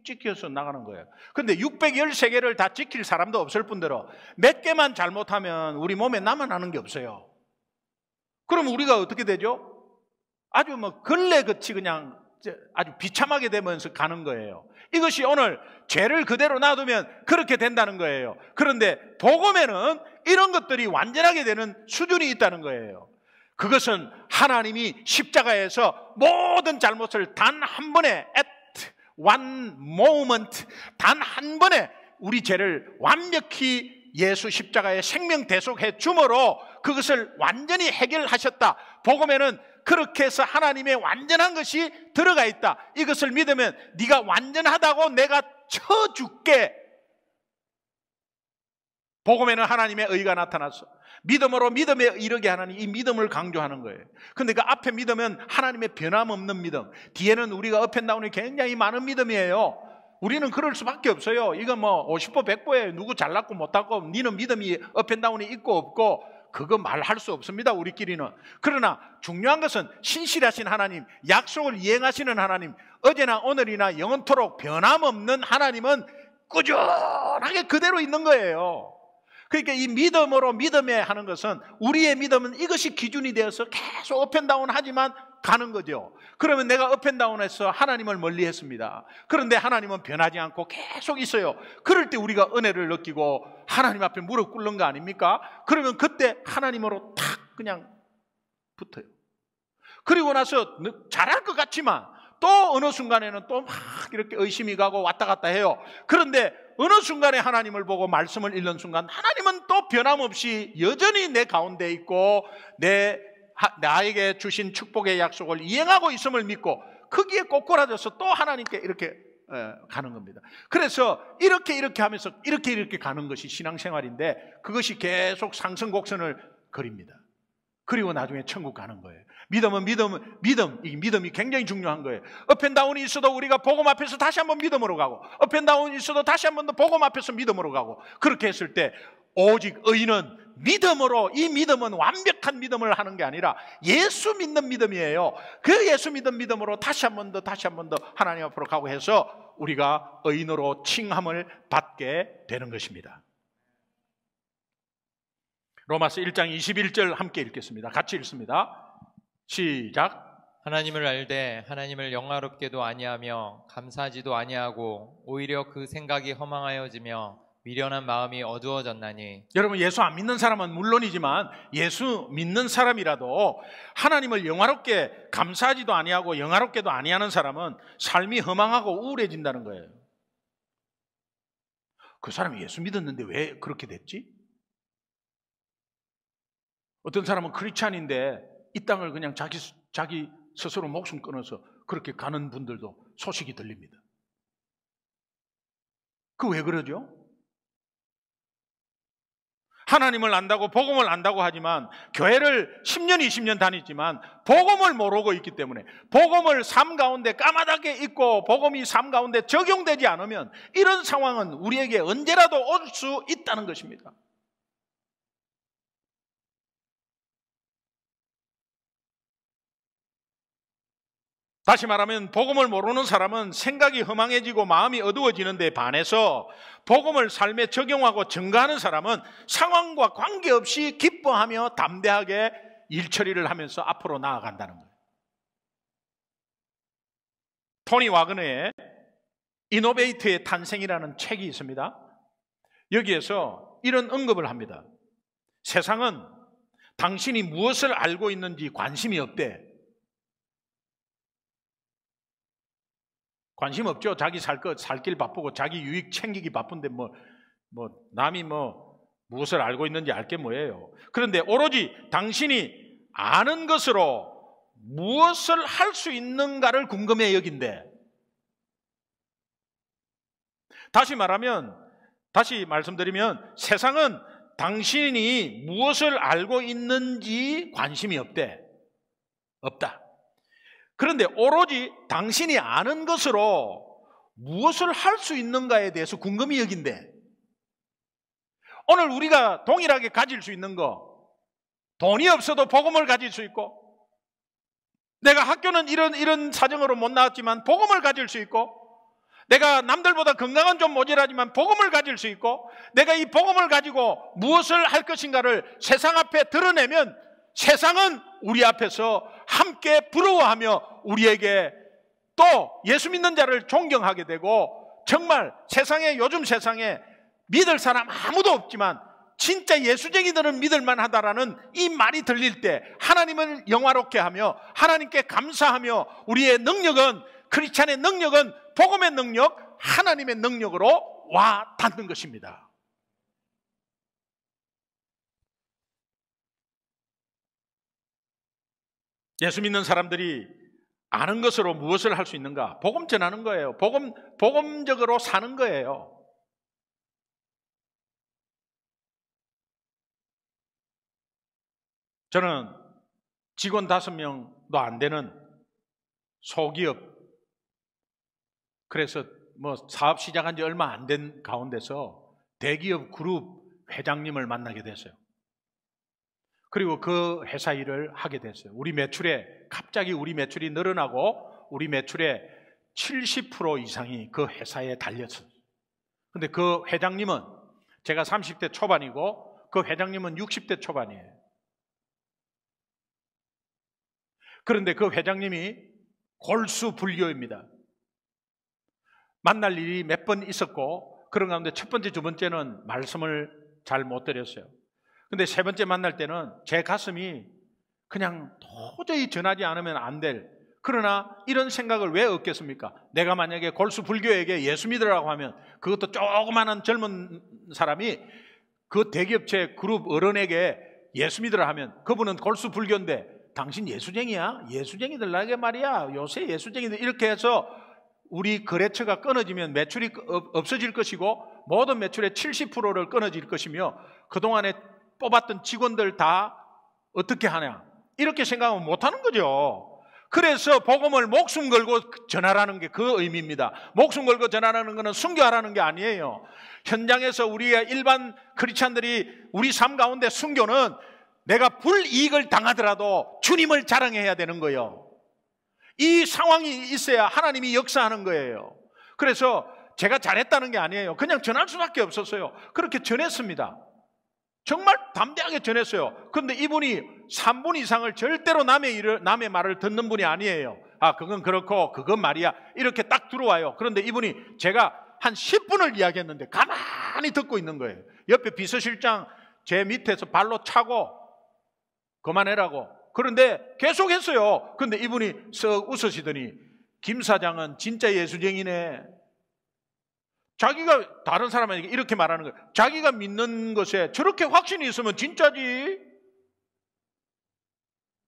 찍혀서 나가는 거예요. 그런데 613개를 다 지킬 사람도 없을 뿐더러 몇 개만 잘못하면 우리 몸에 남아나는 게 없어요. 그럼 우리가 어떻게 되죠? 아주 걸레같이 그냥 아주 비참하게 되면서 가는 거예요. 이것이 오늘 죄를 그대로 놔두면 그렇게 된다는 거예요. 그런데 복음에는 이런 것들이 완전하게 되는 수준이 있다는 거예요. 그것은 하나님이 십자가에서 모든 잘못을 단 한 번에 at one moment, 단 한 번에 우리 죄를 완벽히 예수 십자가에 생명 대속해 줌으로 그것을 완전히 해결하셨다. 복음에는 그렇게 해서 하나님의 완전한 것이 들어가 있다. 이것을 믿으면 네가 완전하다고 내가 쳐줄게. 복음에는 하나님의 의가 나타났어. 믿음으로 믿음에 이르게 하나니 이 믿음을 강조하는 거예요. 근데 그 앞에 믿음은 하나님의 변함없는 믿음, 뒤에는 우리가 업앤다운이 굉장히 많은 믿음이에요. 우리는 그럴 수밖에 없어요. 이거 50보 100보예요. 누구 잘났고 못하고 니는 믿음이 업앤다운이 있고 없고 그거 말할 수 없습니다. 우리끼리는. 그러나 중요한 것은 신실하신 하나님, 약속을 이행하시는 하나님, 어제나 오늘이나 영원토록 변함없는 하나님은 꾸준하게 그대로 있는 거예요. 그러니까 이 믿음으로 믿음에 하는 것은 우리의 믿음은 이것이 기준이 되어서 계속 업앤다운 하지만 가는 거죠. 그러면 내가 업앤다운해서 하나님을 멀리했습니다. 그런데 하나님은 변하지 않고 계속 있어요. 그럴 때 우리가 은혜를 느끼고 하나님 앞에 무릎 꿇는 거 아닙니까? 그러면 그때 하나님으로 탁 그냥 붙어요. 그리고 나서 잘할 것 같지만 또 어느 순간에는 또 막 이렇게 의심이 가고 왔다 갔다 해요. 그런데 어느 순간에 하나님을 보고 말씀을 읽는 순간 하나님은 또 변함없이 여전히 내 가운데 있고 나에게 주신 축복의 약속을 이행하고 있음을 믿고 거기에 꼬꾸라져서 또 하나님께 이렇게 가는 겁니다. 그래서 이렇게 하면서 이렇게 가는 것이 신앙생활인데 그것이 계속 상승 곡선을 그립니다. 그리고 나중에 천국 가는 거예요. 믿음이 굉장히 중요한 거예요. 업앤다운이 있어도 우리가 복음 앞에서 다시 한번 믿음으로 가고, 업앤다운이 있어도 다시 한번 더 복음 앞에서 믿음으로 가고, 그렇게 했을 때 오직 의인은 믿음으로, 이 믿음은 완벽한 믿음을 하는 게 아니라 예수 믿는 믿음이에요. 그 예수 믿는 믿음으로 다시 한 번 더 하나님 앞으로 가고 해서 우리가 의인으로 칭함을 받게 되는 것입니다. 로마서 1장 21절 함께 읽겠습니다. 같이 읽습니다. 시작. 하나님을 알되 하나님을 영화롭게도 아니하며 감사하지도 아니하고 오히려 그 생각이 허망하여지며 미련한 마음이 어두워졌나니. 여러분, 예수 안 믿는 사람은 물론이지만 예수 믿는 사람이라도 하나님을 영화롭게 감사하지도 아니하고 영화롭게도 아니하는 사람은 삶이 허망하고 우울해진다는 거예요. 그 사람이 예수 믿었는데 왜 그렇게 됐지? 어떤 사람은 크리스찬인데 이 땅을 그냥 자기 스스로 목숨 끊어서 그렇게 가는 분들도 소식이 들립니다. 그 왜 그러죠? 하나님을 안다고 복음을 안다고 하지만 교회를 10년 20년 다녔지만 복음을 모르고 있기 때문에, 복음을 삶 가운데 까마득하게 있고 복음이 삶 가운데 적용되지 않으면 이런 상황은 우리에게 언제라도 올 수 있다는 것입니다. 다시 말하면 복음을 모르는 사람은 생각이 허망해지고 마음이 어두워지는 데 반해서 복음을 삶에 적용하고 증거하는 사람은 상황과 관계없이 기뻐하며 담대하게 일처리를 하면서 앞으로 나아간다는 거예요. 토니 와그너의 이노베이트의 탄생이라는 책이 있습니다. 여기에서 이런 언급을 합니다. 세상은 당신이 무엇을 알고 있는지 관심이 없대. 관심 없죠. 자기 살길 바쁘고 자기 유익 챙기기 바쁜데 남이 무엇을 알고 있는지 알 게 뭐예요. 그런데 오로지 당신이 아는 것으로 무엇을 할 수 있는가를 궁금해 여긴대. 다시 말씀드리면 세상은 당신이 무엇을 알고 있는지 관심이 없다. 그런데 오로지 당신이 아는 것으로 무엇을 할 수 있는가에 대해서 궁금히 여긴대. 오늘 우리가 동일하게 가질 수 있는 거, 돈이 없어도 복음을 가질 수 있고, 내가 학교는 이런 사정으로 못 나왔지만 복음을 가질 수 있고, 내가 남들보다 건강은 좀 모자라지만 복음을 가질 수 있고, 내가 이 복음을 가지고 무엇을 할 것인가를 세상 앞에 드러내면 세상은 우리 앞에서 함께 부러워하며 우리에게 또 예수 믿는 자를 존경하게 되고, 정말 요즘 세상에 믿을 사람 아무도 없지만 진짜 예수쟁이들은 믿을만 하다라는 이 말이 들릴 때 하나님을 영화롭게 하며 하나님께 감사하며 우리의 능력은, 크리스찬의 능력은 복음의 능력, 하나님의 능력으로 와 닿는 것입니다. 예수 믿는 사람들이 아는 것으로 무엇을 할 수 있는가? 복음 전하는 거예요. 복음적으로 사는 거예요. 저는 직원 5명도 안 되는 소기업, 그래서 사업 시작한 지 얼마 안 된 가운데서 대기업 그룹 회장님을 만나게 됐어요. 그리고 그 회사 일을 하게 됐어요. 갑자기 우리 매출이 늘어나고 우리 매출의 70% 이상이 그 회사에 달렸어요. 근데 그 회장님은, 제가 30대 초반이고 그 회장님은 60대 초반이에요. 그런데 그 회장님이 골수불교입니다. 만날 일이 몇 번 있었고, 그런 가운데 첫 번째, 두 번째는 말씀을 잘 못 드렸어요. 근데 세 번째 만날 때는 제 가슴이 그냥 도저히 전하지 않으면 안 될, 그러나 이런 생각을 왜 얻겠습니까? 내가 만약에 골수불교에게 예수 믿으라고 하면, 그것도 조그마한 젊은 사람이 그 대기업체 그룹 어른에게 예수 믿으라 하면, 그분은 골수불교인데 당신 예수쟁이야? 예수쟁이들 나에게 말이야, 요새 예수쟁이들, 이렇게 해서 우리 거래처가 끊어지면 매출이 없어질 것이고 모든 매출의 70%를 끊어질 것이며 그동안에 뽑았던 직원들 다 어떻게 하냐, 이렇게 생각하면 못하는 거죠. 그래서 복음을 목숨 걸고 전하라는 게 그 의미입니다. 목숨 걸고 전하라는 것은 순교하라는 게 아니에요. 현장에서 우리의 일반 크리스찬들이 우리 삶 가운데 순교는 내가 불이익을 당하더라도 주님을 자랑해야 되는 거예요. 이 상황이 있어야 하나님이 역사하는 거예요. 그래서 제가 잘했다는 게 아니에요. 그냥 전할 수밖에 없었어요. 그렇게 전했습니다. 정말 담대하게 전했어요. 그런데 이분이 3분 이상을 절대로 남의 말을 듣는 분이 아니에요. 아, 그건 그렇고 그건 말이야, 이렇게 딱 들어와요. 그런데 이분이 제가 한 10분을 이야기했는데 가만히 듣고 있는 거예요. 옆에 비서실장 제 밑에서 발로 차고 그만해라고. 그런데 계속 했어요. 그런데 이분이 썩 웃으시더니 김 사장은 진짜 예수쟁이네. 자기가 다른 사람에게 이렇게 말하는 거예요. 자기가 믿는 것에 저렇게 확신이 있으면 진짜지.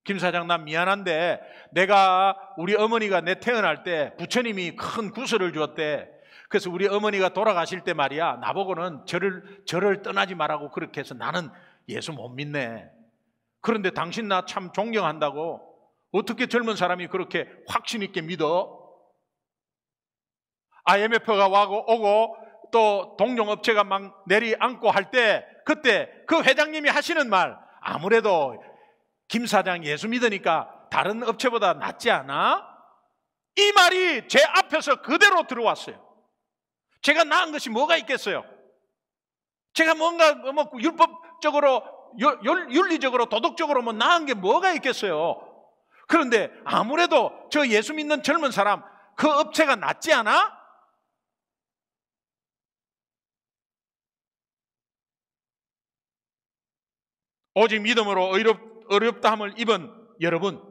김 사장, 난 미안한데 내가 우리 어머니가 내 태어날 때 부처님이 큰 구슬을 주었대. 그래서 우리 어머니가 돌아가실 때 말이야, 나보고는 저를 떠나지 말라고 그렇게 해서 나는 예수 못 믿네. 그런데 당신 나 참 존경한다고. 어떻게 젊은 사람이 그렇게 확신 있게 믿어? IMF가 오고 또 동종업체가 막 내리앉고 할 때 그때 그 회장님이 하시는 말, 아무래도 김 사장 예수 믿으니까 다른 업체보다 낫지 않아? 이 말이 제 앞에서 그대로 들어왔어요. 제가 나은 것이 뭐가 있겠어요? 제가 뭔가 뭐 율법적으로 윤리적으로 도덕적으로 뭐 나은 게 뭐가 있겠어요? 그런데 아무래도 저 예수 믿는 젊은 사람 그 업체가 낫지 않아? 오직 믿음으로 어렵다함을 입은 여러분,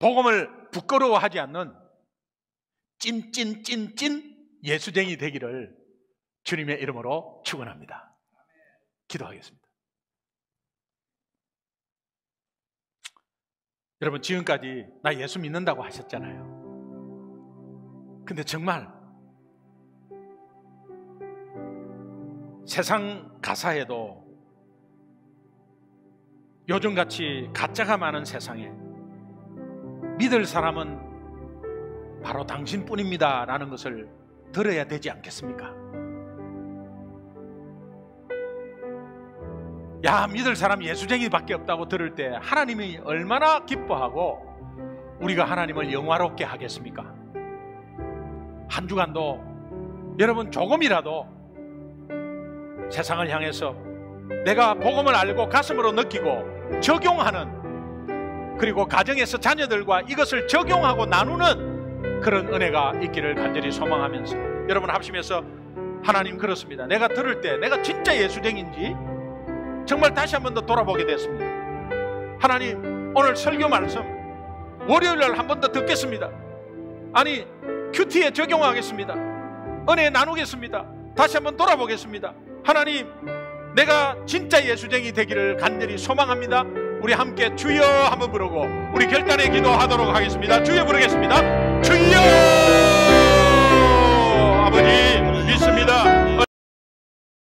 복음을 부끄러워하지 않는 찐 예수쟁이 되기를 주님의 이름으로 축원합니다. 기도하겠습니다. 여러분, 지금까지 나 예수 믿는다고 하셨잖아요. 근데 정말 세상 가사에도 요즘같이 가짜가 많은 세상에 믿을 사람은 바로 당신뿐입니다 라는 것을 들어야 되지 않겠습니까? 야, 믿을 사람 예수쟁이밖에 없다고 들을 때 하나님이 얼마나 기뻐하고 우리가 하나님을 영화롭게 하겠습니까? 한 주간도 여러분 조금이라도 세상을 향해서 내가 복음을 알고 가슴으로 느끼고 적용하는, 그리고 가정에서 자녀들과 이것을 적용하고 나누는 그런 은혜가 있기를 간절히 소망하면서, 여러분 합심해서 하나님, 그렇습니다. 내가 들을 때 내가 진짜 예수쟁인지 정말 다시 한 번 더 돌아보게 됐습니다. 하나님, 오늘 설교 말씀 월요일날 한 번 더 듣겠습니다. 아니, 큐티에 적용하겠습니다. 은혜 나누겠습니다. 다시 한 번 돌아보겠습니다. 하나님, 내가 진짜 예수쟁이 되기를 간절히 소망합니다. 우리 함께 주여 한번 부르고 우리 결단의 기도하도록 하겠습니다. 주여 부르겠습니다. 주여!